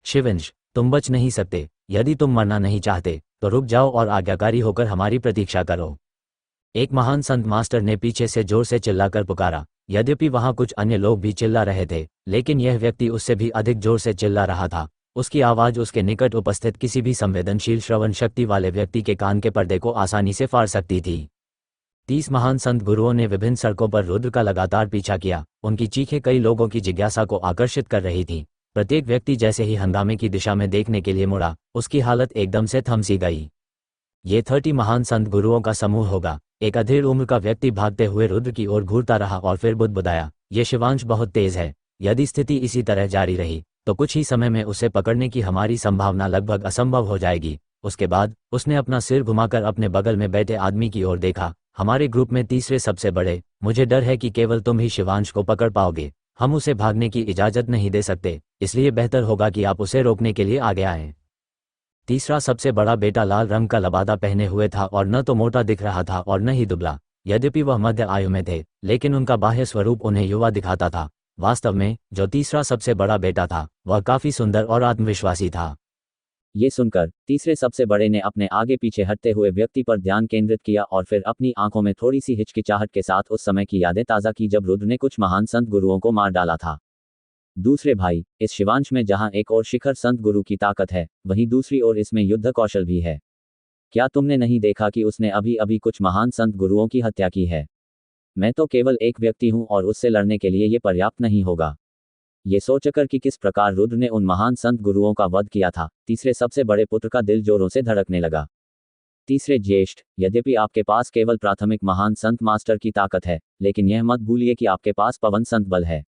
शिवंश, तुम बच नहीं सकते। यदि तुम मरना नहीं चाहते तो रुक जाओ और आज्ञाकारी होकर हमारी प्रतीक्षा करो। एक महान संत मास्टर ने पीछे से जोर से चिल्लाकर पुकारा। यद्यपि वहां कुछ अन्य लोग भी चिल्ला रहे थे, लेकिन यह व्यक्ति उससे भी अधिक जोर से चिल्ला रहा था। उसकी आवाज उसके निकट उपस्थित किसी भी संवेदनशील श्रवण शक्ति वाले व्यक्ति के कान के पर्दे को आसानी से फाड़ सकती थी। 30 महान संत गुरुओं ने विभिन्न सड़कों पर रुद्र का लगातार पीछा किया। उनकी चीखें कई लोगों की जिज्ञासा को आकर्षित कर रही थी। प्रत्येक व्यक्ति जैसे ही हंगामे की दिशा में देखने के लिए मुड़ा, उसकी हालत एकदम से थम सी गई। ये 30 महान संत गुरुओं का समूह होगा। एक अधेड़ उम्र का व्यक्ति भागते हुए रुद्र की ओर घूरता रहा और फिर बुदबुदाया, ये शिवांश बहुत तेज है। यदि स्थिति इसी तरह जारी रही तो कुछ ही समय में उसे पकड़ने की हमारी संभावना लगभग असंभव हो जाएगी। उसके बाद उसने अपना सिर घुमाकर अपने बगल में बैठे आदमी की ओर देखा। हमारे ग्रुप में तीसरे सबसे बड़े, मुझे डर है कि केवल तुम ही शिवांश को पकड़ पाओगे। हम उसे भागने की इजाजत नहीं दे सकते, इसलिए बेहतर होगा कि आप उसे रोकने के लिए आगे आएं। तीसरा सबसे बड़ा बेटा लाल रंग का लबादा पहने हुए था और न तो मोटा दिख रहा था और न ही दुबला। यद्यपि वह मध्य आयु में थे, लेकिन उनका बाह्य स्वरूप उन्हें युवा दिखाता था। वास्तव में जो तीसरा सबसे बड़ा बेटा था वह काफी सुंदर और आत्मविश्वासी था। ये सुनकर तीसरे सबसे बड़े ने अपने आगे पीछे हटते हुए व्यक्ति पर ध्यान केंद्रित किया और फिर अपनी आंखों में थोड़ी सी हिचकिचाहट के साथ उस समय की यादें ताज़ा की जब रुद्र ने कुछ महान संत गुरुओं को मार डाला था। दूसरे भाई, इस शिवांश में जहां एक और शिखर संत गुरु की ताकत है, वहीं दूसरी ओर इसमें युद्ध कौशल भी है। क्या तुमने नहीं देखा कि उसने अभी अभी कुछ महान संत गुरुओं की हत्या की है? मैं तो केवल एक व्यक्ति हूं और उससे लड़ने के लिए ये पर्याप्त नहीं होगा। ये सोचकर कि किस प्रकार रुद्र ने उन महान संत गुरुओं का वध किया था, तीसरे सबसे बड़े पुत्र का दिल जोरों से धड़कने लगा। तीसरे ज्येष्ठ, यद्यपि आपके पास केवल प्राथमिक महान संत मास्टर की ताकत है, लेकिन यह मत भूलिए कि आपके पास पवन संत बल है।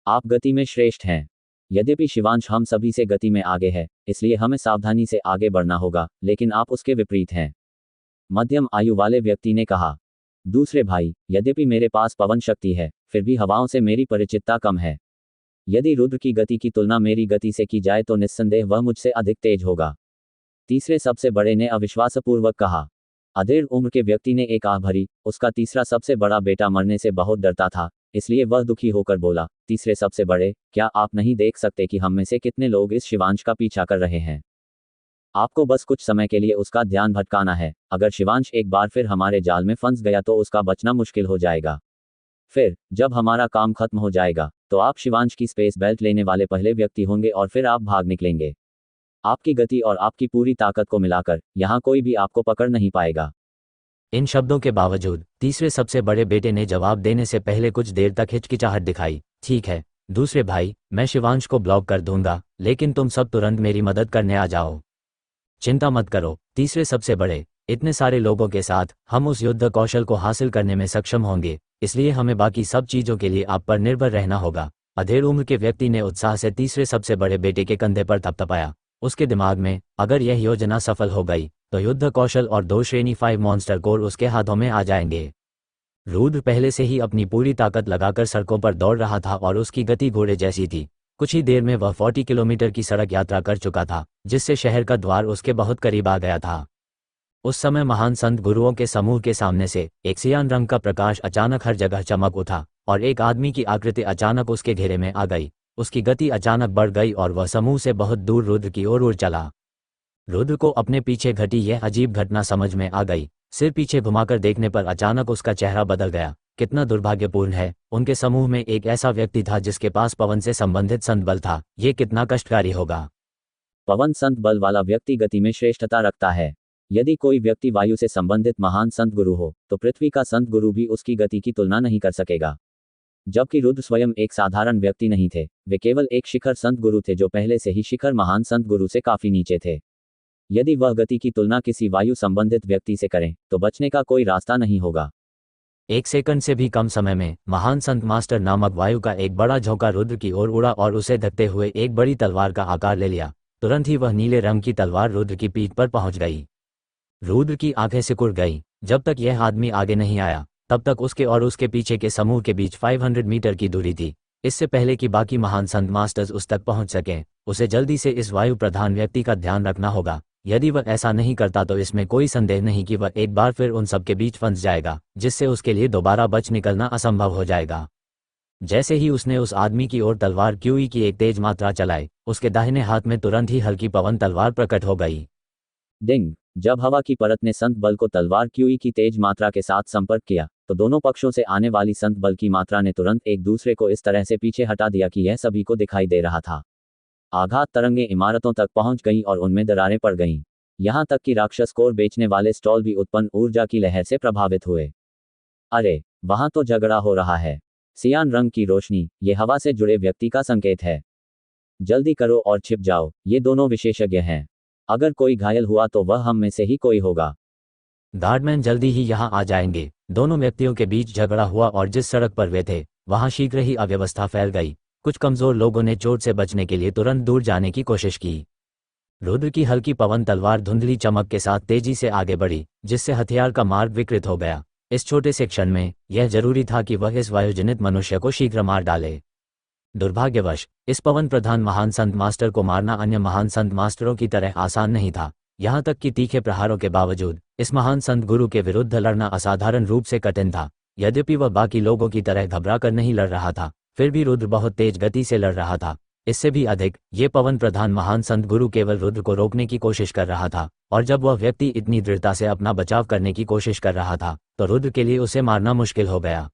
आप गति में श्रेष्ठ हैं। यद्यपि शिवांश हम सभी से गति में आगे है, इसलिए हमें सावधानी से आगे बढ़ना होगा, लेकिन आप उसके विपरीत हैं। मध्यम आयु वाले व्यक्ति ने कहा। दूसरे भाई, यद्यपि मेरे पास पवन शक्ति है, फिर भी हवाओं से मेरी परिचितता कम है। यदि रुद्र की गति की तुलना मेरी गति से की जाए तो निस्संदेह वह मुझसे अधिक तेज होगा। तीसरे सबसे बड़े ने अविश्वासपूर्वक कहा। अधेड़ उम्र के व्यक्ति ने एक आह भरी। उसका तीसरा सबसे बड़ा बेटा मरने से बहुत डरता था, इसलिए वह दुखी होकर बोला, तीसरे सबसे बड़े, क्या आप नहीं देख सकते कि हम में से कितने लोग इस शिवांश का पीछा कर रहे हैं? आपको बस कुछ समय के लिए उसका ध्यान भटकाना है। अगर शिवांश एक बार फिर हमारे जाल में फंस गया तो उसका बचना मुश्किल हो जाएगा। फिर जब हमारा काम खत्म हो जाएगा तो आप शिवांश की स्पेस बेल्ट लेने वाले पहले व्यक्ति होंगे और फिर आप भाग निकलेंगे। आपकी गति और आपकी पूरी ताकत को मिलाकर यहाँ कोई भी आपको पकड़ नहीं पाएगा। इन शब्दों के बावजूद तीसरे सबसे बड़े बेटे ने जवाब देने से पहले कुछ देर तक हिचकिचाहट दिखाई। ठीक है दूसरे भाई, मैं शिवांश को ब्लॉक कर दूंगा, लेकिन तुम सब तुरंत मेरी मदद करने आ जाओ। चिंता मत करो तीसरे सबसे बड़े, इतने सारे लोगों के साथ हम उस युद्ध कौशल को हासिल करने में सक्षम होंगे, इसलिए हमें बाकी सब चीज़ों के लिए आप पर निर्भर रहना होगा। अधेड़ उम्र के व्यक्ति ने उत्साह से तीसरे सबसे बड़े बेटे के कंधे पर थपथपाया। उसके दिमाग में अगर यह योजना सफल हो गई तो युद्ध कौशल और 2 श्रेणी 5 मॉन्स्टर कोर उसके हाथों में आ जाएंगे। रुद्र पहले से ही अपनी पूरी ताकत लगाकर सड़कों पर दौड़ रहा था और उसकी गति घोड़े जैसी थी। कुछ ही देर में वह 40 किलोमीटर की सड़क यात्रा कर चुका था, जिससे शहर का द्वार उसके बहुत करीब आ गया था। उस समय महान संत गुरुओं के समूह के सामने से एक सियान रंग का प्रकाश अचानक हर जगह चमक उठा और एक आदमी की आकृति अचानक उसके घेरे में आ गई। उसकी गति अचानक बढ़ गई और वह समूह से बहुत दूर रुद्र की ओर उड़ चला। रुद्र को अपने पीछे घटी यह अजीब घटना समझ में आ गई। सिर पीछे घुमाकर देखने पर अचानक उसका चेहरा बदल गया। कितना दुर्भाग्यपूर्ण है, उनके समूह में एक ऐसा व्यक्ति था जिसके पास पवन से संबंधित संत बल था। ये कितना कष्टकारी होगा। पवन संत बल वाला व्यक्ति गति में श्रेष्ठता रखता है। यदि कोई व्यक्ति वायु से संबंधित महान संत गुरु हो तो पृथ्वी का संत गुरु भी उसकी गति की तुलना नहीं कर सकेगा। जबकि रुद्र स्वयं एक साधारण व्यक्ति नहीं थे, वे केवल एक शिखर संत गुरु थे जो पहले से ही शिखर महान संत गुरु से काफी नीचे थे। यदि वह गति की तुलना किसी वायु संबंधित व्यक्ति से करें तो बचने का कोई रास्ता नहीं होगा। 1 सेकंड से भी कम समय में महान संत मास्टर नामक वायु का एक बड़ा झोंका रुद्र की ओर उड़ा और उसे धकते हुए एक बड़ी तलवार का आकार ले लिया। तुरंत ही वह नीले रंग की तलवार रुद्र की पीठ पर पहुंच गई। रुद्र की आंखें सिकुड़ गई। जब तक यह आदमी आगे नहीं आया तब तक उसके और उसके पीछे के समूह के बीच 500 मीटर की दूरी थी। इससे पहले कि बाकी महान संत मास्टर्स उस तक पहुंच सकें, उसे जल्दी से इस वायु प्रधान व्यक्ति का ध्यान रखना होगा। यदि वह ऐसा नहीं करता तो इसमें कोई संदेह नहीं कि वह एक बार फिर उन सब के बीच फंस जाएगा, जिससे उसके लिए दोबारा बच निकलना असंभव हो जाएगा। जैसे ही उसने उस आदमी की ओर तलवार क्यूई की एक तेज मात्रा चलाई, उसके दाहिने हाथ में तुरंत ही हल्की पवन तलवार प्रकट हो गई। डिंग! जब हवा की परत ने संत बल को तलवार क्यूई की तेज मात्रा के साथ संपर्क किया तो दोनों पक्षों से आने वाली संत बल की मात्रा ने तुरंत एक दूसरे को इस तरह से पीछे हटा दिया कि यह सभी को दिखाई दे रहा था। आघात तरंगें इमारतों तक पहुंच गईं और उनमें दरारें पड़ गईं। यहां तक कि राक्षस कोर बेचने वाले स्टॉल भी उत्पन्न ऊर्जा की लहर से प्रभावित हुए। अरे, वहां तो झगड़ा हो रहा है। सियान रंग की रोशनी, ये हवा से जुड़े व्यक्ति का संकेत है। जल्दी करो और छिप जाओ, ये दोनों विशेषज्ञ हैं। अगर कोई घायल हुआ तो वह हम में से ही कोई होगा। गार्डमैन जल्दी ही यहाँ आ जाएंगे। दोनों व्यक्तियों के बीच झगड़ा हुआ और जिस सड़क पर वे थे वहां शीघ्र ही अव्यवस्था फैल गई। कुछ कमजोर लोगों ने चोट से बचने के लिए तुरंत दूर जाने की कोशिश की। रुद्र की हल्की पवन तलवार धुंधली चमक के साथ तेजी से आगे बढ़ी, जिससे हथियार का मार्ग विकृत हो गया। इस छोटे से क्षण में यह जरूरी था कि वह इस वायुजनित मनुष्य को शीघ्र मार डाले। दुर्भाग्यवश इस पवन प्रधान महान संत मास्टर को मारना अन्य महान संत मास्टरों की तरह आसान नहीं था। यहाँ तक कि तीखे प्रहारों के बावजूद इस महान संत गुरु के विरुद्ध लड़ना असाधारण रूप से कठिन था। यद्यपि वह बाकी लोगों की तरह घबरा कर नहीं लड़ रहा था, फिर भी रुद्र बहुत तेज गति से लड़ रहा था। इससे भी अधिक ये पवन प्रधान महान संत गुरु केवल रुद्र को रोकने की कोशिश कर रहा था, और जब वह व्यक्ति इतनी दृढ़ता से अपना बचाव करने की कोशिश कर रहा था तो रुद्र के लिए उसे मारना मुश्किल हो गया।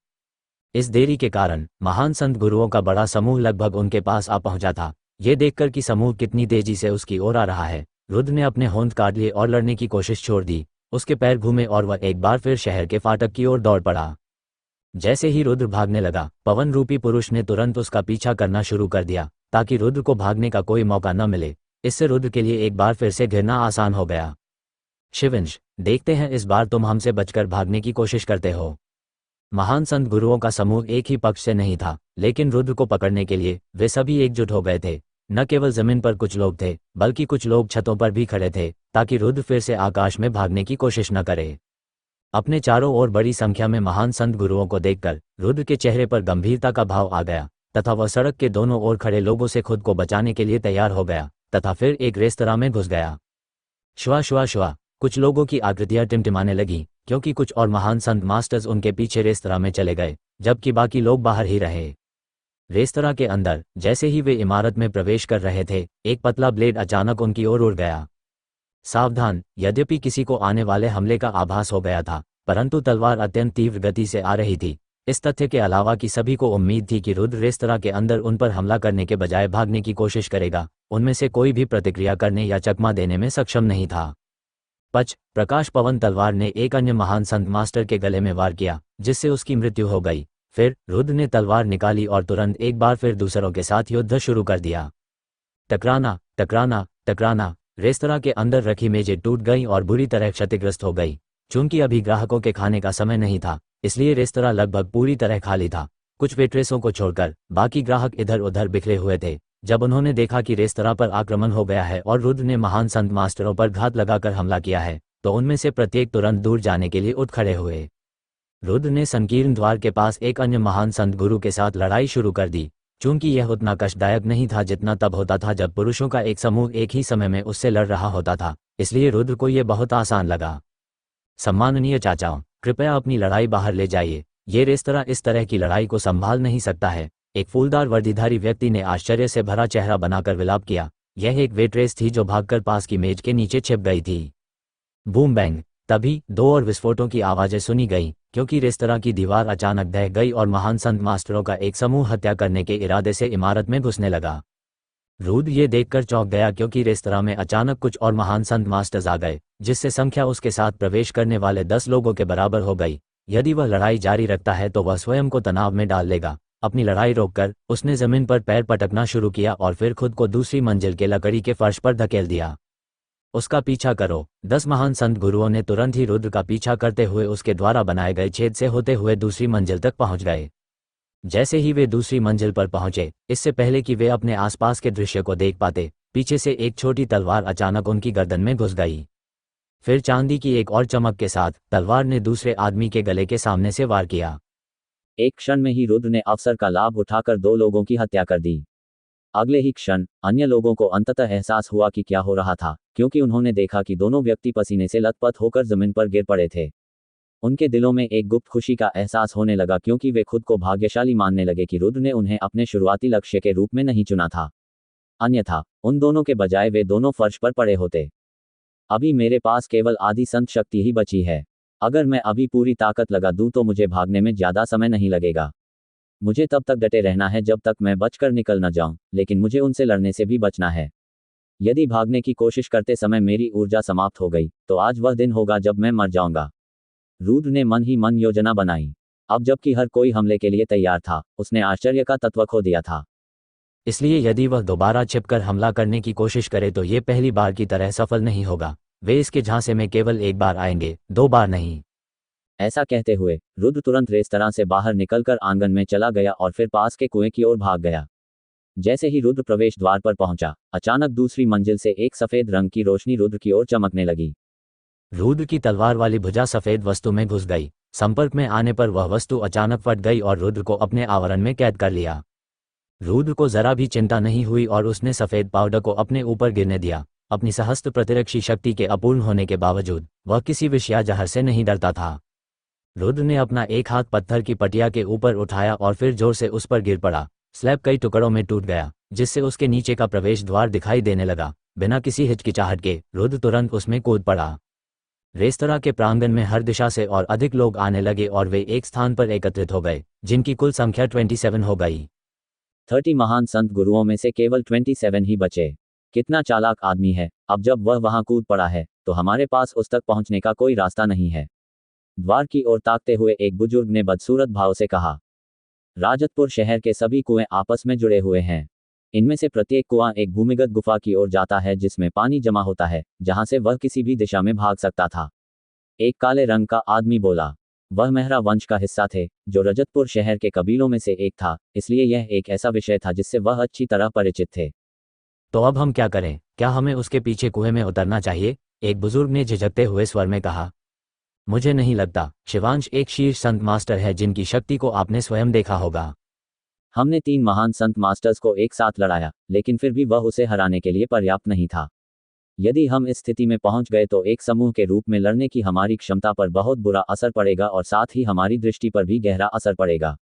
इस देरी के कारण महान संत गुरुओं का बड़ा समूह लगभग उनके पास आ पहुंचा था। ये देखकर कि समूह कितनी तेजी से उसकी ओर आ रहा है, रुद्र ने अपने होंठ काट लिए और लड़ने की कोशिश छोड़ दी। उसके पैर घूमे और वह एक बार फिर शहर के फाटक की ओर दौड़ पड़ा। जैसे ही रुद्र भागने लगा, पवन रूपी पुरुष ने तुरंत उसका पीछा करना शुरू कर दिया ताकि रुद्र को भागने का कोई मौका न मिले। इससे रुद्र के लिए एक बार फिर से घिरना आसान हो गया। शिवंश, देखते हैं इस बार तुम हमसे बचकर भागने की कोशिश करते हो। महान संत गुरुओं का समूह एक ही पक्ष से नहीं था, लेकिन रुद्र को पकड़ने के लिए वे सभी एकजुट हो गए थे। न केवल जमीन पर कुछ लोग थे, बल्कि कुछ लोग छतों पर भी खड़े थे ताकि रुद्र फिर से आकाश में भागने की कोशिश न करे। अपने चारों ओर बड़ी संख्या में महान संत गुरुओं को देखकर रुद्र के चेहरे पर गंभीरता का भाव आ गया तथा वह सड़क के दोनों ओर खड़े लोगों से खुद को बचाने के लिए तैयार हो गया तथा फिर एक रेस्तरां में घुस गया। श्वा श्वा श्वा, कुछ लोगों की आकृतियां टिमटिमाने लगी क्योंकि कुछ और महान संत मास्टर्स उनके पीछे रेस्तरां में चले गए, जबकि बाकी लोग बाहर ही रहे। रेस्तरां के अंदर जैसे ही वे इमारत में प्रवेश कर रहे थे, एक पतला ब्लेड अचानक उनकी ओर उड़ गया। सावधान! यद्यपि किसी को आने वाले हमले का आभास हो गया था, परंतु तलवार अत्यंत तीव्र गति से आ रही थी। इस तथ्य के अलावा कि सभी को उम्मीद थी कि रुद्र रेस्तरां के अंदर उन पर हमला करने के बजाय भागने की कोशिश करेगा, उनमें से कोई भी प्रतिक्रिया करने या चकमा देने में सक्षम नहीं था। प्रकाश पवन तलवार ने एक अन्य महान संत मास्टर के गले में वार किया, जिससे उसकी मृत्यु हो गई। फिर रुद्र ने तलवार निकाली और तुरंत एक बार फिर दूसरों के साथ युद्ध शुरू कर दिया। टकराना टकराना टकराना। रेस्तरां के अंदर रखी मेजें टूट गईं और बुरी तरह क्षतिग्रस्त हो गई। चूंकि अभी ग्राहकों के खाने का समय नहीं था, इसलिए रेस्तरां लगभग पूरी तरह खाली था। कुछ वेट्रेसों को छोड़कर बाकी ग्राहक इधर उधर बिखरे हुए थे। जब उन्होंने देखा कि रेस्तरां पर आक्रमण हो गया है और रुद्र ने महान संत मास्टरों पर घात लगाकर हमला किया है, तो उनमें से प्रत्येक तुरंत दूर जाने के लिए उठ खड़े हुए। रुद्र ने संकीर्ण द्वार के पास एक अन्य महान संत गुरु के साथ लड़ाई शुरू कर दी। चूंकि यह उतना कष्टदायक नहीं था जितना तब होता था जब पुरुषों का एक समूह एक ही समय में उससे लड़ रहा होता था, इसलिए रुद्र को यह बहुत आसान लगा। सम्माननीय चाचाओं, कृपया अपनी लड़ाई बाहर ले जाइए। ये रेस्तरां इस तरह की लड़ाई को संभाल नहीं सकता है। एक फूलदार वर्दीधारी व्यक्ति ने आश्चर्य से भरा चेहरा बनाकर विलाप किया। यह एक वेट्रेस थी जो भागकर पास की मेज के नीचे छिप गई थी। Boom bang. तभी दो और विस्फोटों की आवाजें सुनी गईं, क्योंकि रेस्तरां की दीवार अचानक ढह गई और महान संत मास्टरों का एक समूह हत्या करने के इरादे से इमारत में घुसने लगा। रुद्र ये देखकर चौंक गया, क्योंकि रेस्तरां में अचानक कुछ और महान संत मास्टर्स आ गए, जिससे संख्या उसके साथ प्रवेश करने वाले 10 लोगों के बराबर हो गई। यदि वह लड़ाई जारी रखता है तो वह स्वयं को तनाव में डाल लेगा। अपनी लड़ाई रोककर उसने जमीन पर पैर पटकना शुरू किया और फिर खुद को दूसरी मंजिल के लकड़ी के फर्श पर धकेल दिया। उसका पीछा करो। 10 महान संत गुरुओं ने तुरंत ही रुद्र का पीछा करते हुए उसके द्वारा बनाए गए छेद से होते हुए दूसरी मंजिल तक पहुंच गए। जैसे ही वे दूसरी मंजिल पर पहुंचे, इससे पहले कि वे अपने आसपास के दृश्य को देख पाते, पीछे से एक छोटी तलवार अचानक उनकी गर्दन में घुस गई। फिर चांदी की एक और चमक के साथ तलवार ने दूसरे आदमी के गले के सामने से वार किया। एक क्षण में ही रुद्र ने अवसर का लाभ उठाकर 2 लोगों की हत्या कर दी। अगले ही क्षण अन्य लोगों को अंततः एहसास हुआ कि क्या हो रहा था, क्योंकि उन्होंने देखा कि दोनों व्यक्ति पसीने से लथपथ होकर जमीन पर गिर पड़े थे। उनके दिलों में एक गुप्त खुशी का एहसास होने लगा, क्योंकि वे खुद को भाग्यशाली मानने लगे कि रुद्र ने उन्हें अपने शुरुआती लक्ष्य के रूप में नहीं चुना था। अन्यथा उन दोनों के बजाय वे दोनों फर्श पर पड़े होते। अभी मेरे पास केवल आधी संत शक्ति ही बची है। अगर मैं अभी पूरी ताकत लगा दूं तो मुझे भागने में ज्यादा समय नहीं लगेगा। मुझे तब तक डटे रहना है जब तक मैं बचकर निकल न जाऊं, लेकिन मुझे उनसे लड़ने से भी बचना है। यदि भागने की कोशिश करते समय मेरी ऊर्जा समाप्त हो गई, तो आज वह दिन होगा जब मैं मर जाऊंगा। रुद्र ने मन ही मन योजना बनाई। अब जबकि हर कोई हमले के लिए तैयार था, उसने आश्चर्य का तत्व खो दिया था। इसलिए यदि वह दोबारा छिपकर हमला करने की कोशिश करे तो ये पहली बार की तरह सफल नहीं होगा। वे इसके झांसे में केवल एक बार आएंगे, 2 बार नहीं। ऐसा कहते हुए रुद्र तुरंत रेस्तरां से बाहर निकलकर आंगन में चला गया और फिर पास के कुएं की ओर भाग गया। जैसे ही रुद्र प्रवेश द्वार पर पहुंचा, अचानक दूसरी मंजिल से एक सफेद रंग की रोशनी रुद्र की ओर चमकने लगी। रुद्र की तलवार वाली भुजा सफेद वस्तु में घुस गई। संपर्क में आने पर वह वस्तु अचानक फट गई और रुद्र को अपने आवरण में कैद कर लिया। रुद्र को जरा भी चिंता नहीं हुई और उसने सफेद पाउडर को अपने ऊपर गिरने दिया। अपनी सहस्त्र प्रतिरक्षी शक्ति के अपूर्ण होने के बावजूद वह किसी विष या जहर से नहीं डरता था। रुद्र ने अपना एक हाथ पत्थर की पटिया के ऊपर उठाया और फिर जोर से उस पर गिर पड़ा। स्लैब कई टुकड़ों में टूट गया, जिससे उसके नीचे का प्रवेश द्वार दिखाई देने लगा। बिना किसी हिचकिचाहट के रुद्र तुरंत उसमें कूद पड़ा। रेस्तरां के प्रांगण में हर दिशा से और अधिक लोग आने लगे और वे एक स्थान पर एकत्रित हो गए, जिनकी कुल संख्या 27 हो गई। 30 महान संत गुरुओं में से केवल 27 ही बचे। कितना चालाक आदमी है। अब जब वह वहां कूद पड़ा है, तो हमारे पास उस तक पहुंचने का कोई रास्ता नहीं है। द्वार की ओर ताकते हुए एक बुजुर्ग ने बदसूरत भाव से कहा। राजतपुर शहर के सभी कुएं आपस में जुड़े हुए हैं। इनमें से प्रत्येक कुआं एक भूमिगत गुफा की ओर जाता है, जिसमें पानी जमा होता है, जहां से वह किसी भी दिशा में भाग सकता था। एक काले रंग का आदमी बोला। वह मेहरा वंश का हिस्सा थे, जो रजतपुर शहर के कबीलों में से एक था, इसलिए यह एक ऐसा विषय था जिससे वह अच्छी तरह परिचित थे। तो अब हम क्या करें? क्या हमें उसके पीछे कुएं में उतरना चाहिए? एक बुजुर्ग ने झिझकते हुए स्वर में कहा। मुझे नहीं लगता। शिवांश एक शीर्ष संत मास्टर है जिनकी शक्ति को आपने स्वयं देखा होगा। हमने 3 महान संत मास्टर्स को एक साथ लड़ाया, लेकिन फिर भी वह उसे हराने के लिए पर्याप्त नहीं था। यदि हम इस स्थिति में पहुंच गए तो एक समूह के रूप में लड़ने की हमारी क्षमता पर बहुत बुरा असर पड़ेगा और साथ ही हमारी दृष्टि पर भी गहरा असर पड़ेगा।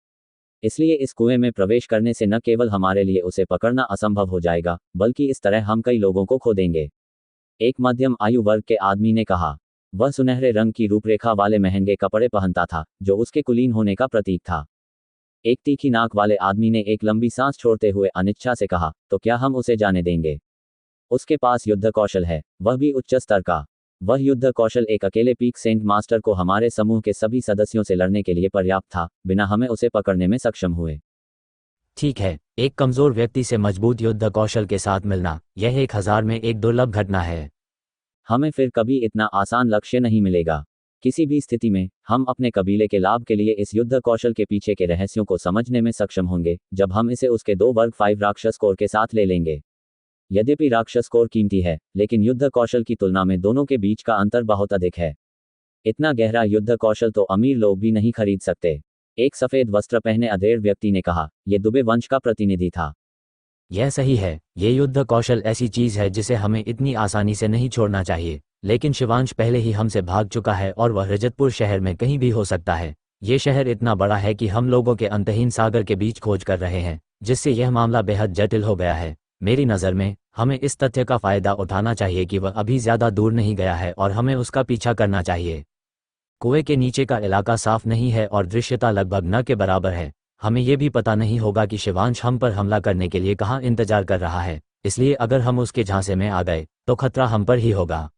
इसलिए इस कुएं में प्रवेश करने से न केवल हमारे लिए उसे पकड़ना असंभव हो जाएगा, बल्कि इस तरह हम कई लोगों को खो देंगे। एक मध्यम आयु वर्ग के आदमी ने कहा। वह सुनहरे रंग की रूपरेखा वाले महंगे कपड़े पहनता था, जो उसके कुलीन होने का प्रतीक था। एक तीखी नाक वाले आदमी ने एक लंबी सांस छोड़ते हुए अनिच्छा से कहा, तो क्या हम उसे जाने देंगे? उसके पास युद्ध कौशल है, वह भी उच्च स्तर का। वह युद्ध कौशल एक अकेले पीक सेंट मास्टर को हमारे समूह के सभी सदस्यों से लड़ने के लिए पर्याप्त था, बिना हमें उसे पकड़ने में सक्षम हुए। ठीक है, एक कमजोर व्यक्ति से मजबूत युद्ध कौशल के साथ मिलना, यह 1000 में एक दुर्लभ घटना है। हमें फिर कभी इतना आसान लक्ष्य नहीं मिलेगा। किसी भी स्थिति में हम अपने कबीले के लाभ के लिए इस युद्ध कौशल के पीछे के रहस्यों को समझने में सक्षम होंगे, जब हम इसे उसके 2 वर्ग 5 राक्षस कोर के साथ ले लेंगे। यद्यपि राक्षस कोर कीमती है, लेकिन युद्ध कौशल की तुलना में दोनों के बीच का अंतर बहुत अधिक है। इतना गहरा युद्ध कौशल तो अमीर लोग भी नहीं खरीद सकते। एक सफेद वस्त्र पहने अधेड़ व्यक्ति ने कहा। यह दुबे वंश का प्रतिनिधि था। यह सही है, ये युद्ध कौशल ऐसी चीज है जिसे हमें इतनी आसानी से नहीं छोड़ना चाहिए, लेकिन शिवांश पहले ही हमसे भाग चुका है और वह रजतपुर शहर में कहीं भी हो सकता है। ये शहर इतना बड़ा है कि हम लोगों के अंतहीन सागर के बीच खोज कर रहे हैं, जिससे यह मामला बेहद जटिल हो गया है। मेरी नज़र में हमें इस तथ्य का फायदा उठाना चाहिए कि वह अभी ज्यादा दूर नहीं गया है और हमें उसका पीछा करना चाहिए। कुएं के नीचे का इलाका साफ नहीं है और दृश्यता लगभग न के बराबर है। हमें यह भी पता नहीं होगा कि शिवांश हम पर हमला करने के लिए कहाँ इंतजार कर रहा है, इसलिए अगर हम उसके झांसे में आ गए तो खतरा हम पर ही होगा।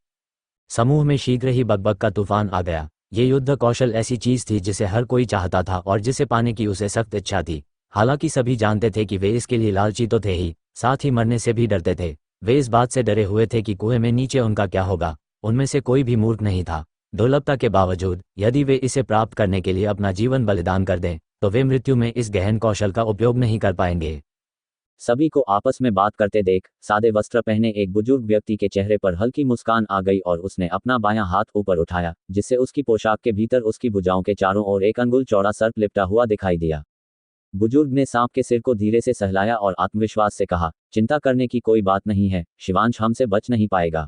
समूह में शीघ्र ही बकबक का तूफान आ गया। ये युद्ध कौशल ऐसी चीज थी जिसे हर कोई चाहता था और जिसे पाने की उसे सख्त इच्छा थी। हालांकि सभी जानते थे कि वे इसके लिए लालची तो थे ही, साथ ही मरने से भी डरते थे। वे इस बात से डरे हुए थे कि कुएं में नीचे उनका क्या होगा। उनमें से कोई भी मूर्ख नहीं था। दुर्लभता के बावजूद यदि वे इसे प्राप्त करने के लिए अपना जीवन बलिदान कर दें तो वे मृत्यु में इस गहन कौशल का उपयोग नहीं कर पाएंगे। सभी को आपस में बात करते देख सादे वस्त्र पहने एक बुजुर्ग व्यक्ति के चेहरे पर हल्की मुस्कान आ गई और उसने अपना बायां हाथ ऊपर उठाया, जिससे उसकी पोशाक के भीतर उसकी भुजाओं के चारों ओर एक अंगुल चौड़ा सर्प लिपटा हुआ दिखाई दिया। बुजुर्ग ने सांप के सिर को धीरे से सहलाया और आत्मविश्वास से कहा, चिंता करने की कोई बात नहीं है, शिवांश हमसे बच नहीं पाएगा।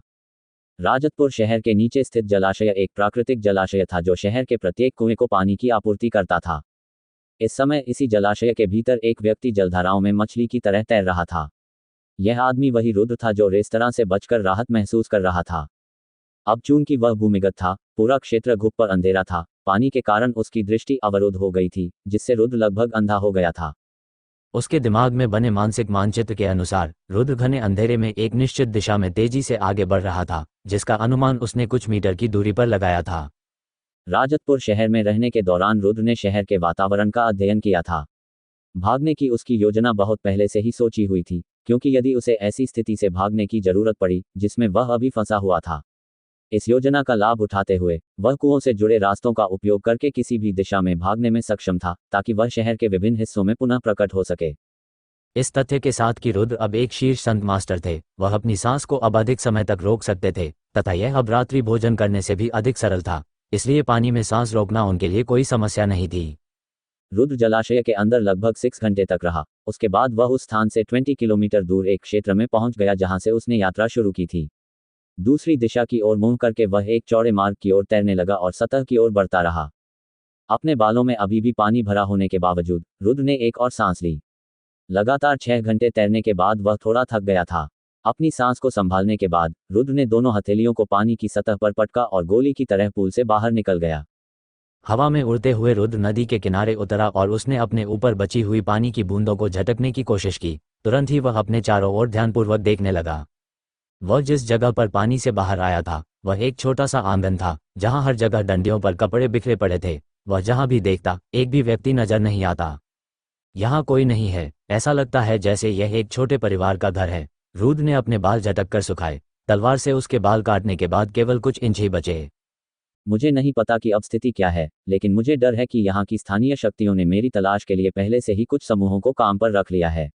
राजतपुर शहर के नीचे स्थित जलाशय एक प्राकृतिक जलाशय था जो शहर के प्रत्येक कुएं को पानी की आपूर्ति करता था। इस समय इसी जलाशय के भीतर एक व्यक्ति जलधाराओं में मछली की तरह तैर रहा था। यह आदमी वही रुद्र था जो रेस्तरां से बचकर राहत महसूस कर रहा था। अब चूंकि वह भूमिगत था, पूरा क्षेत्र घुप अंधेरा था। पानी के कारण उसकी दृष्टि अवरुद्ध हो गई थी, जिससे रुद्र लगभग अंधा हो गया था। उसके दिमाग में बने मानसिक मानचित्र के अनुसार रुद्र घने अंधेरे में एक निश्चित दिशा में तेजी से आगे बढ़ रहा था, जिसका अनुमान उसने कुछ मीटर की दूरी पर लगाया था। राजतपुर शहर में रहने के दौरान रुद्र ने शहर के वातावरण का अध्ययन किया था। भागने की उसकी योजना बहुत पहले से ही सोची हुई थी, क्योंकि यदि उसे ऐसी स्थिति से भागने की जरूरत पड़ी जिसमें वह अभी फंसा हुआ था, इस योजना का लाभ उठाते हुए वह कुओं से जुड़े रास्तों का उपयोग करके किसी भी दिशा में भागने में सक्षम था, ताकि वह शहर के विभिन्न हिस्सों में पुनः प्रकट हो सके। इस तथ्य के साथ कि रुद्र अब एक शीर्ष संत मास्टर थे, वह अपनी सांस को अब अधिक समय तक रोक सकते थे तथा यह अब रात्रि भोजन करने से भी अधिक सरल था, इसलिए पानी में सांस रोकना उनके लिए कोई समस्या नहीं थी। रुद्र जलाशय के अंदर लगभग 6 घंटे तक रहा। उसके बाद वह उस स्थान से 20 किलोमीटर दूर एक क्षेत्र में पहुंच गया जहां से उसने यात्रा शुरू की थी। दूसरी दिशा की ओर मुंह करके वह एक चौड़े मार्ग की ओर तैरने लगा और सतह की ओर बढ़ता रहा। अपने बालों में अभी भी पानी भरा होने के बावजूद रुद्र ने एक और सांस ली। लगातार 6 घंटे तैरने के बाद वह थोड़ा थक गया था। अपनी सांस को संभालने के बाद रुद्र ने दोनों हथेलियों को पानी की सतह पर पटका और गोली की तरह पूल से बाहर निकल गया। हवा में उड़ते हुए रुद्र नदी के किनारे उतरा और उसने अपने ऊपर बची हुई पानी की बूंदों को झटकने की कोशिश की। तुरंत ही वह अपने चारों ओर ध्यानपूर्वक देखने लगा। वह जिस जगह पर पानी से बाहर आया था वह एक छोटा सा आंगन था, जहां हर जगह डंडियों पर कपड़े बिखरे पड़े थे। वह जहां भी देखता एक भी व्यक्ति नजर नहीं आता। यहाँ कोई नहीं है, ऐसा लगता है जैसे यह एक छोटे परिवार का घर है। रुद्र ने अपने बाल झटक कर सुखाए। तलवार से उसके बाल काटने के बाद केवल कुछ इंच ही बचे। मुझे नहीं पता कि अब स्थिति क्या है, लेकिन मुझे डर है कि यहाँ की स्थानीय शक्तियों ने मेरी तलाश के लिए पहले से ही कुछ समूहों को काम पर रख लिया है।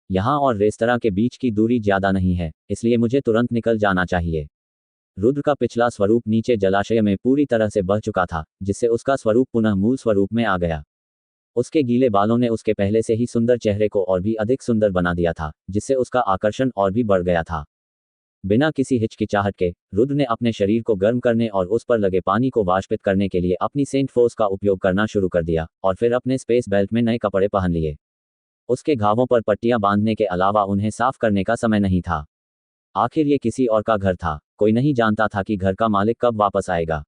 यहाँ और रेस्तरां के बीच की दूरी ज्यादा नहीं है, इसलिए मुझे तुरंत निकल जाना चाहिए। रुद्र का पिछला स्वरूप नीचे जलाशय में पूरी तरह से बह चुका था, जिससे उसका स्वरूप पुनः मूल स्वरूप में आ गया। उसके गीले बालों ने उसके पहले से ही सुंदर चेहरे को और भी अधिक सुंदर बना दिया था, जिससे उसका आकर्षण और भी बढ़ गया था। बिना किसी हिचकिचाहट के रुद्र ने अपने शरीर को गर्म करने और उस पर लगे पानी को वाष्पित करने के लिए अपनी सेंट फोर्स का उपयोग करना शुरू कर दिया और फिर अपने स्पेस बेल्ट में नए कपड़े पहन लिए। उसके घावों पर पट्टियां बांधने के अलावा उन्हें साफ करने का समय नहीं था। आखिर ये किसी और का घर था, कोई नहीं जानता था कि घर का मालिक कब वापस आएगा।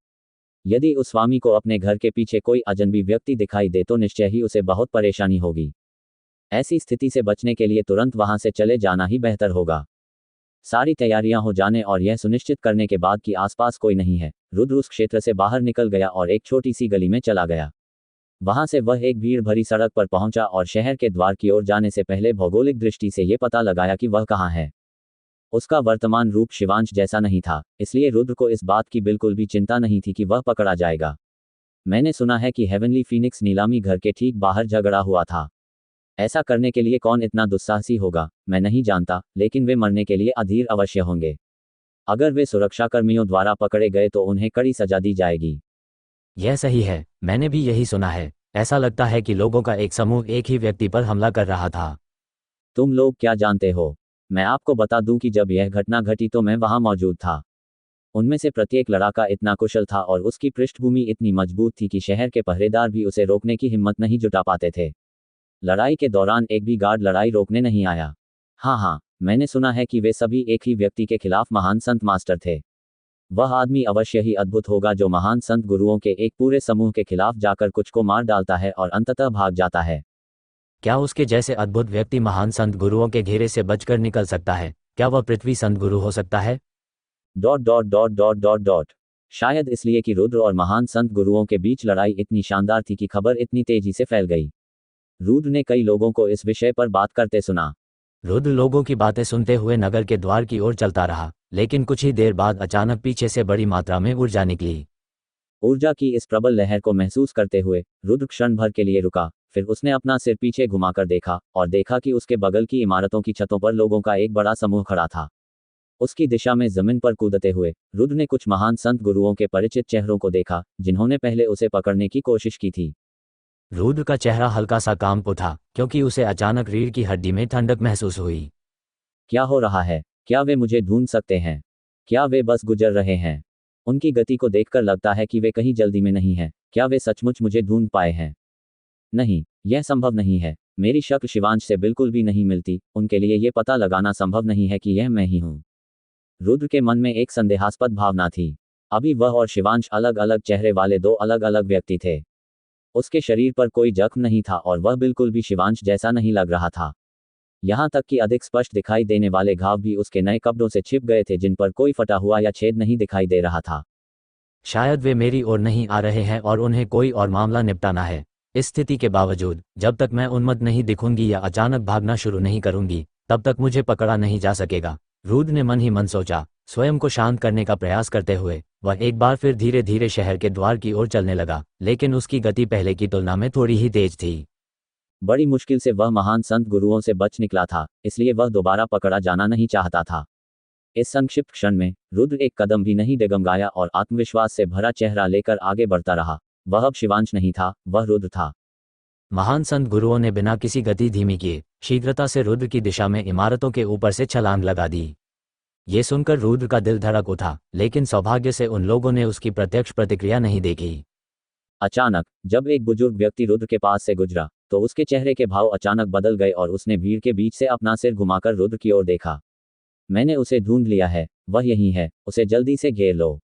यदि उस स्वामी को अपने घर के पीछे कोई अजनबी व्यक्ति दिखाई दे तो निश्चय ही उसे बहुत परेशानी होगी। ऐसी स्थिति से बचने के लिए तुरंत वहां से चले जाना ही बेहतर होगा। सारी तैयारियां हो जाने और यह सुनिश्चित करने के बाद कि आसपास कोई नहीं है, रुद्र उस क्षेत्र से बाहर निकल गया और एक छोटी सी गली में चला गया। वहां से वह एक भीड़ भरी सड़क पर पहुंचा और शहर के द्वार की ओर जाने से पहले भौगोलिक दृष्टि से यह पता लगाया कि वह कहाँ है। उसका वर्तमान रूप शिवांश जैसा नहीं था, इसलिए रुद्र को इस बात की बिल्कुल भी चिंता नहीं थी कि वह पकड़ा जाएगा। मैंने सुना है कि हेवनली फीनिक्स नीलामी घर के ठीक बाहर झगड़ा हुआ था। ऐसा करने के लिए कौन इतना दुस्साहसी होगा, मैं नहीं जानता, लेकिन वे मरने के लिए अधीर अवश्य होंगे। अगर वे सुरक्षाकर्मियों द्वारा पकड़े गए तो उन्हें कड़ी सजा दी जाएगी। यह सही है, मैंने भी यही सुना है। ऐसा लगता है कि लोगों का एक समूह एक ही व्यक्ति पर हमला कर रहा था। तुम लोग क्या जानते हो? मैं आपको बता दूं कि जब यह घटना घटी तो मैं वहां मौजूद था। उनमें से प्रत्येक लड़ाका इतना कुशल था और उसकी पृष्ठभूमि इतनी मजबूत थी कि शहर के पहरेदार भी उसे रोकने की हिम्मत नहीं जुटा पाते थे। लड़ाई के दौरान एक भी गार्ड लड़ाई रोकने नहीं आया। हाँ, मैंने सुना है कि वे सभी एक ही व्यक्ति के खिलाफ महान संत मास्टर थे। वह आदमी अवश्य ही अद्भुत होगा जो महान संत गुरुओं के एक पूरे समूह के खिलाफ जाकर कुछ को मार डालता है और अंततः भाग जाता है। क्या उसके जैसे अद्भुत व्यक्ति महान संत गुरुओं के घेरे से बचकर निकल सकता है? क्या वह पृथ्वी संत गुरु हो सकता है? ... शायद इसलिए कि रुद्र और महान संत गुरुओं के बीच लड़ाई इतनी शानदार थी कि खबर इतनी तेजी से फैल गई। रुद्र ने कई लोगों को इस विषय पर बात करते सुना। रुद्र लोगों की बातें सुनते हुए नगर के द्वार की ओर चलता रहा, लेकिन कुछ ही देर बाद अचानक पीछे से बड़ी मात्रा में ऊर्जा निकली। ऊर्जा की इस प्रबल लहर को महसूस करते हुए रुद्र क्षण भर के लिए रुका, फिर उसने अपना सिर पीछे घुमाकर देखा और देखा कि उसके बगल की इमारतों की छतों पर लोगों का एक बड़ा समूह खड़ा था। उसकी दिशा में जमीन पर कूदते हुए रुद्र ने कुछ महान संत गुरुओं के परिचित चेहरों को देखा, जिन्होंने पहले उसे पकड़ने की कोशिश की थी। रुद्र का चेहरा हल्का सा कांप उठा, क्योंकि उसे अचानक रीढ़ की हड्डी में ठंडक महसूस हुई। क्या हो रहा है? क्या वे मुझे ढूंढ सकते हैं? क्या वे बस गुजर रहे हैं? उनकी गति को देखकर लगता है कि वे कहीं जल्दी में नहीं हैं। क्या वे सचमुच मुझे ढूंढ पाए हैं? नहीं, यह संभव नहीं है। मेरी शक्ल शिवांश से बिल्कुल भी नहीं मिलती। उनके लिए यह पता लगाना संभव नहीं है कि यह मैं ही हूं। रुद्र के मन में एक संदेहास्पद भावना थी। अभी वह और शिवांश अलग अलग चेहरे वाले दो अलग अलग व्यक्ति थे। उसके शरीर पर कोई जख्म नहीं था और वह बिल्कुल भी शिवांश जैसा नहीं लग रहा था। यहां तक कि अधिक स्पष्ट दिखाई देने वाले घाव भी उसके नए कपड़ों से छिप गए थे, जिन पर कोई फटा हुआ या छेद नहीं दिखाई दे रहा था। शायद वे मेरी ओर नहीं आ रहे हैं और उन्हें कोई और मामला निपटाना है। इस स्थिति के बावजूद जब तक मैं उन्मत्त नहीं दिखूंगी या अचानक भागना शुरू नहीं करूंगी, तब तक मुझे पकड़ा नहीं जा सकेगा। रुद्र ने मन ही मन सोचा। स्वयं को शांत करने का प्रयास करते हुए वह एक बार फिर धीरे धीरे शहर के द्वार की ओर चलने लगा, लेकिन उसकी गति पहले की तुलना में थोड़ी ही तेज थी। बड़ी मुश्किल से वह महान संत गुरुओं से बच निकला था, इसलिए वह दोबारा पकड़ा जाना नहीं चाहता था। इस संक्षिप्त क्षण में रुद्र एक कदम भी नहीं डगमगाया और आत्मविश्वास से भरा चेहरा लेकर आगे बढ़ता रहा। वह अब शिवांश नहीं था, वह रुद्र था। महान संत गुरुओं ने बिना किसी गति धीमी किए शीघ्रता से रुद्र की दिशा में इमारतों के ऊपर से छलांग लगा दी। ये सुनकर रुद्र का दिल धड़क उठा, लेकिन सौभाग्य से उन लोगों ने उसकी प्रत्यक्ष प्रतिक्रिया नहीं देखी। अचानक जब एक बुजुर्ग व्यक्ति रुद्र के पास से गुजरा तो उसके चेहरे के भाव अचानक बदल गए और उसने भीड़ के बीच से अपना सिर घुमाकर रुद्र की ओर देखा। मैंने उसे ढूंढ लिया है, वह यही है, उसे जल्दी से घेर लो।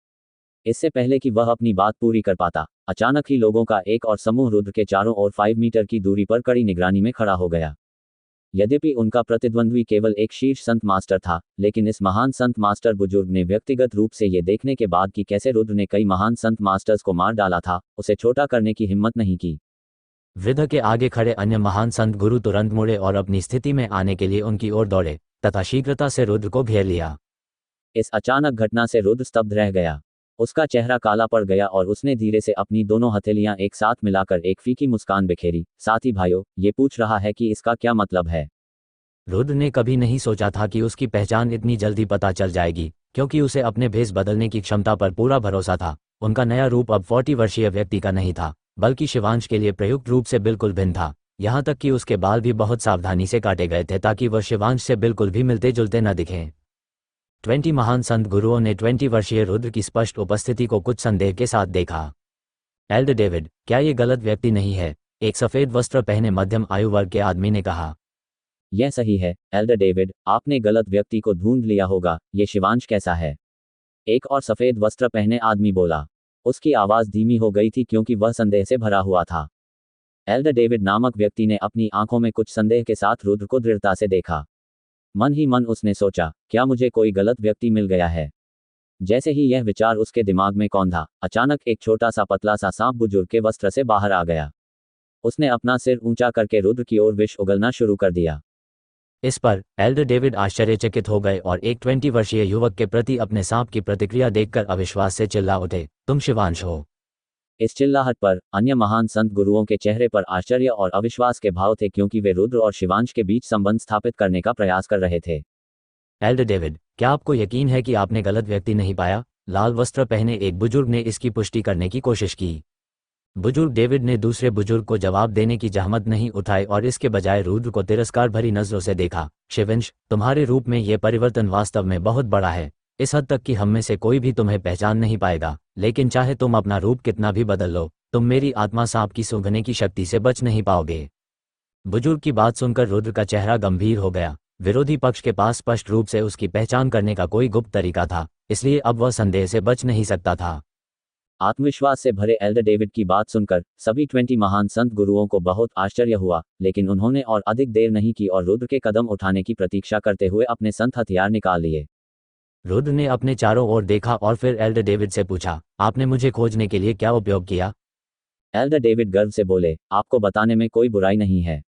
इससे पहले कि वह अपनी बात पूरी कर पाता, अचानक ही लोगों का एक और समूह रुद्र के चारों ओर 5 मीटर की दूरी पर कड़ी निगरानी में खड़ा हो गया। यद्यपि उनका प्रतिद्वंद्वी केवल एक शीर्ष संत मास्टर था, लेकिन इस महान संत मास्टर बुजुर्ग ने व्यक्तिगत रूप से ये देखने के बाद कि कैसे रुद्र ने कई महान संत मास्टर्स को मार डाला था, उसे छोटा करने की हिम्मत नहीं की। वृद्ध के आगे खड़े अन्य महान संत गुरु तुरंत मुड़े और अपनी स्थिति में आने के लिए उनकी ओर दौड़े तथा शीघ्रता से रुद्र को घेर लिया। इस अचानक घटना से रुद्र स्तब्ध रह गया। उसका चेहरा काला पड़ गया और उसने धीरे से अपनी दोनों हथेलियां एक साथ मिलाकर एक फीकी मुस्कान बिखेरी। साथी भाइयों, ये पूछ रहा है कि इसका क्या मतलब है? रुद्र ने कभी नहीं सोचा था कि उसकी पहचान इतनी जल्दी पता चल जाएगी, क्योंकि उसे अपने भेष बदलने की क्षमता पर पूरा भरोसा था। उनका नया रूप अब 40 वर्षीय व्यक्ति का नहीं था, बल्कि शिवांश के लिए प्रयुक्त रूप से बिल्कुल भिन्न था। यहाँ तक कि उसके बाल भी बहुत सावधानी से काटे गए थे ताकि वह शिवांश से बिल्कुल भी मिलते जुलते न दिखें। 20 महान संत गुरुओं ने 20 वर्षीय रुद्र की स्पष्ट उपस्थिति को कुछ संदेह के साथ देखा। एल्डर डेविड, क्या ये गलत व्यक्ति नहीं है? एक सफेद वस्त्र पहने मध्यम आयु वर्ग के आदमी ने कहा। यह सही है एल्डर डेविड, आपने गलत व्यक्ति को ढूंढ लिया होगा। ये शिवांश कैसा है? एक और सफेद वस्त्र पहने आदमी बोला। उसकी आवाज धीमी हो गई थी क्योंकि वह संदेह से भरा हुआ था। एल्डर डेविड नामक व्यक्ति ने अपनी आंखों में कुछ संदेह के साथ रुद्र को दृढ़ता से देखा। मन ही मन उसने सोचा, क्या मुझे कोई गलत व्यक्ति मिल गया है। जैसे ही यह विचार उसके दिमाग में कौंधा, अचानक एक छोटा सा पतला सा सांप बुजुर्ग के वस्त्र से बाहर आ गया। उसने अपना सिर ऊंचा करके रुद्र की ओर विष उगलना शुरू कर दिया। इस पर एल्डर डेविड आश्चर्यचकित हो गए और एक 20 वर्षीय युवक के प्रति अपने सांप की प्रतिक्रिया देखकर अविश्वास से चिल्ला उठे, तुम शिवांश हो। इस चिल्लाहट पर अन्य महान संत गुरुओं के चेहरे पर आश्चर्य और अविश्वास के भाव थे, क्योंकि वे रुद्र और शिवांश के बीच संबंध स्थापित करने का प्रयास कर रहे थे। एल्डर डेविड, क्या आपको यकीन है कि आपने गलत व्यक्ति नहीं पाया? लाल वस्त्र पहने एक बुजुर्ग ने इसकी पुष्टि करने की कोशिश की। बुजुर्ग डेविड ने दूसरे बुजुर्ग को जवाब देने की जहमत नहीं उठाई और इसके बजाय रुद्र को तिरस्कार भरी नजरों से देखा। शिवांश, तुम्हारे रूप में यह परिवर्तन वास्तव में बहुत बड़ा है, इस हद तक कि हम में से कोई भी तुम्हें पहचान नहीं पाएगा। लेकिन चाहे तुम अपना रूप कितना भी बदल लो, तुम मेरी आत्मा सांप की सूंघने की शक्ति से बच नहीं पाओगे। बुजुर्ग की बात सुनकर रुद्र का चेहरा गंभीर हो गया। विरोधी पक्ष के पास स्पष्ट रूप से उसकी पहचान करने का कोई गुप्त तरीका था, इसलिए अब वह संदेह से बच नहीं सकता था। आत्मविश्वास से भरे एल्डर डेविड की बात सुनकर सभी 20 महान संत गुरुओं को बहुत आश्चर्य हुआ, लेकिन उन्होंने और अधिक देर नहीं की और रुद्र के कदम उठाने की प्रतीक्षा करते हुए अपने संत हथियार निकाल लिए। रुद्र ने अपने चारों ओर देखा और फिर एल्डर डेविड से पूछा, आपने मुझे खोजने के लिए क्या उपयोग किया? एल्डर डेविड गर्व से बोले, आपको बताने में कोई बुराई नहीं है।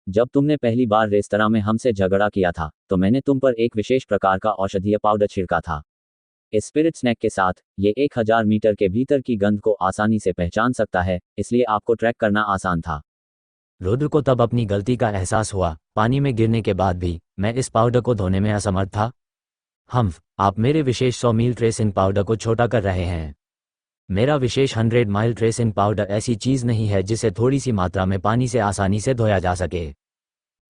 जब तुमने पहली बार रेस्तरां में हमसे झगड़ा किया था, तो मैंने तुम पर एक विशेष प्रकार का औषधीय पाउडर छिड़का था। इस स्पिरिट स्नैक के साथ, ये 1000 मीटर के भीतर की गंध को आसानी से पहचान सकता है, इसलिए आपको ट्रैक करना आसान था। रुद्र को तब अपनी गलती का एहसास हुआ। पानी में गिरने के बाद भी मैं इस पाउडर को धोने में असमर्थ था। आप मेरे विशेष 100 मील ट्रेसिंग पाउडर को छोटा कर रहे हैं। मेरा विशेष 100 माइल ट्रेसिंग पाउडर ऐसी चीज नहीं है जिसे थोड़ी सी मात्रा में पानी से आसानी से धोया जा सके।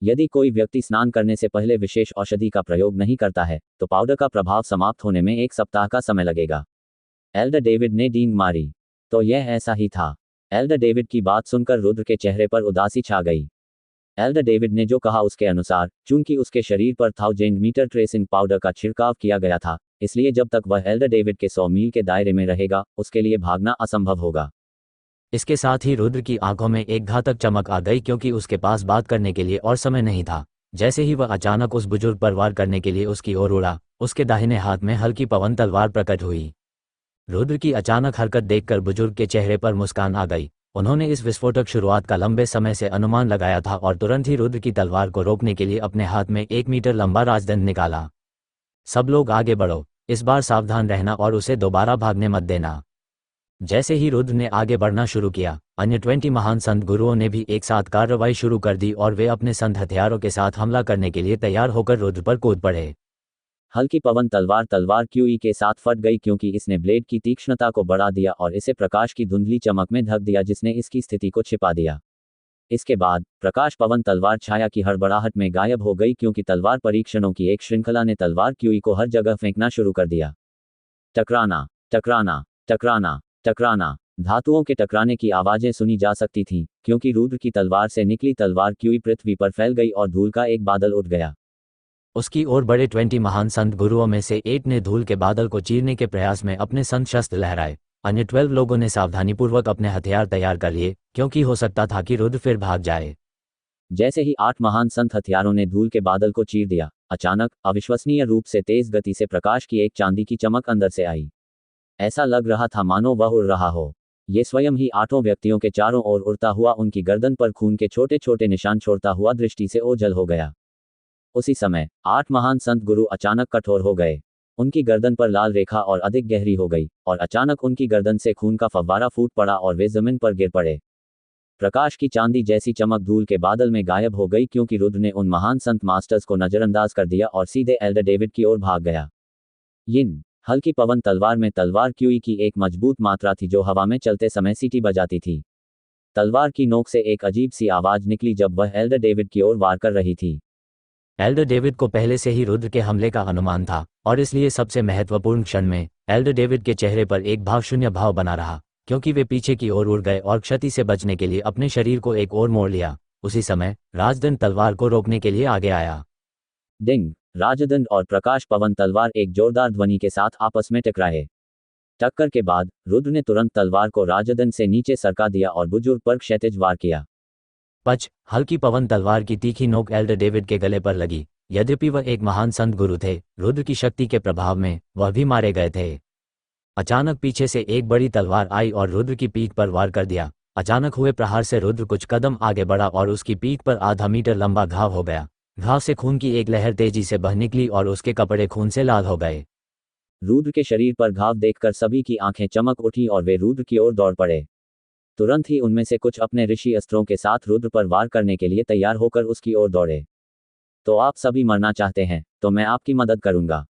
यदि कोई व्यक्ति स्नान करने से पहले विशेष औषधि का प्रयोग नहीं करता है, तो पाउडर का प्रभाव समाप्त होने में 1 सप्ताह का समय लगेगा। एल्डर डेविड ने डींग मारी। तो यह ऐसा ही था। एल्डर डेविड की बात सुनकर रुद्र के चेहरे पर उदासी छा गई। एल्डर डेविड ने जो कहा उसके अनुसार, चूंकि उसके शरीर पर 1000 मीटर ट्रेसिंग पाउडर का छिड़काव किया गया था, इसलिए जब तक वह एल्डर डेविड के 100 मील के दायरे में रहेगा, उसके लिए भागना असंभव होगा। इसके साथ ही रुद्र की आंखों में एक घातक चमक आ गई, क्योंकि उसके पास बात करने के लिए और समय नहीं था। जैसे ही वह अचानक उस बुजुर्ग पर वार करने के लिए उसकी ओर उड़ा, उसके दाहिने हाथ में हल्की पवन तलवार प्रकट हुई। रुद्र की अचानक हरकत देखकर बुजुर्ग के चेहरे पर मुस्कान आ गई। उन्होंने इस विस्फोटक शुरुआत का लंबे समय से अनुमान लगाया था और तुरंत ही रुद्र की तलवार को रोकने के लिए अपने हाथ में 1 मीटर लंबा राजदंड निकाला। सब लोग आगे बढ़ो, इस बार सावधान रहना और उसे दोबारा भागने मत देना। जैसे ही रुद्र ने आगे बढ़ना शुरू किया, अन्य 20 महान संत गुरुओं ने भी एक साथ कार्रवाई शुरू कर दी और वे अपने संत हथियारों के साथ हमला करने के लिए तैयार होकर रुद्र पर कूद पड़े। हल्की पवन तलवार क्यूई के साथ फट गई, क्योंकि इसने ब्लेड की तीक्ष्णता को बढ़ा दिया और इसे प्रकाश की धुंधली चमक में ढक दिया, जिसने इसकी स्थिति को छिपा दिया। इसके बाद प्रकाश पवन तलवार छाया की हड़बड़ाहट में गायब हो गई, क्योंकि तलवार परीक्षणों की एक श्रृंखला ने तलवार क्यूई को हर जगह फेंकना शुरू कर दिया। टकराना, टकराना, टकराना, टकराना। धातुओं के टकराने की आवाजें सुनी जा सकती थीं, क्योंकि रुद्र की तलवार से निकली तलवार क्यूई पृथ्वी पर फैल गई और धूल का एक बादल उठ गया। उसकी ओर बड़े 20 महान संत गुरुओं में से एक ने धूल के बादल को चीरने के प्रयास में अपने संत शस्त्र लहराए। अन्य 12 लोगों ने सावधानीपूर्वक अपने हथियार तैयार कर लिए, क्योंकि हो सकता था कि रुद्र फिर भाग जाए। जैसे ही 8 महान संत हथियारों ने धूल के बादल को चीर दिया, अचानक अविश्वसनीय रूप से तेज गति से प्रकाश की एक चांदी की चमक अंदर से आई। ऐसा लग रहा था मानो वह उड़ रहा हो। ये स्वयं ही 8 व्यक्तियों के चारों ओर उड़ता हुआ उनकी गर्दन पर खून के छोटे छोटे निशान छोड़ता हुआ दृष्टि से ओझल हो गया। उसी समय 8 महान संत गुरु अचानक कठोर हो गए। उनकी गर्दन पर लाल रेखा और अधिक गहरी हो गई, और अचानक उनकी गर्दन से खून का फव्वारा फूट पड़ा और वे जमीन पर गिर पड़े। प्रकाश की चांदी जैसी चमक धूल के बादल में गायब हो गई, क्योंकि रुद्र ने उन महान संत मास्टर्स को नजरअंदाज कर दिया और सीधे एल्डर डेविड की ओर भाग गया। यिन हल्की पवन तलवार में तलवार क्यूई की एक मजबूत मात्रा थी, जो हवा में चलते समय सीटी बजाती थी। तलवार की नोक से एक अजीब सी आवाज निकली जब वह एल्डर डेविड की ओर वार कर रही थी। एल्डर डेविड को पहले से ही रुद्र के हमले का अनुमान था, और इसलिए सबसे महत्वपूर्ण क्षण में एल्डर डेविड के चेहरे पर एक भावशून्य भाव बना रहा, क्योंकि वे पीछे की ओर उड़ गए और क्षति से बचने के लिए अपने शरीर को एक ओर मोड़ लिया। उसी समय राजदंड तलवार को रोकने के लिए आगे आया। डिंग! राजदंड और प्रकाश पवन तलवार एक जोरदार ध्वनि के साथ आपस में टकराए। टक्कर के बाद रुद्र ने तुरंत तलवार को राजदंड से नीचे सरका दिया और बुजुर्ग पर क्षैतिज वार किया। पच! हल्की पवन तलवार की तीखी नोक एल्डर डेविड के गले पर लगी। यद्यपि वह एक महान संत गुरु थे, रुद्र की शक्ति के प्रभाव में वह भी मारे गए थे। अचानक पीछे से एक बड़ी तलवार आई और रुद्र की पीठ पर वार कर दिया। अचानक हुए प्रहार से रुद्र कुछ कदम आगे बढ़ा और उसकी पीठ पर आधा मीटर लंबा घाव हो गया। घाव से खून की एक लहर तेजी से बह निकली और उसके कपड़े खून से लाल हो गए। रुद्र के शरीर पर घाव देखकर सभी की आंखें चमक उठी और वे रुद्र की ओर दौड़ पड़े। तुरंत ही उनमें से कुछ अपने ऋषि अस्त्रों के साथ रुद्र पर वार करने के लिए तैयार होकर उसकी ओर दौड़े। तो आप सभी मरना चाहते हैं, तो मैं आपकी मदद करूंगा।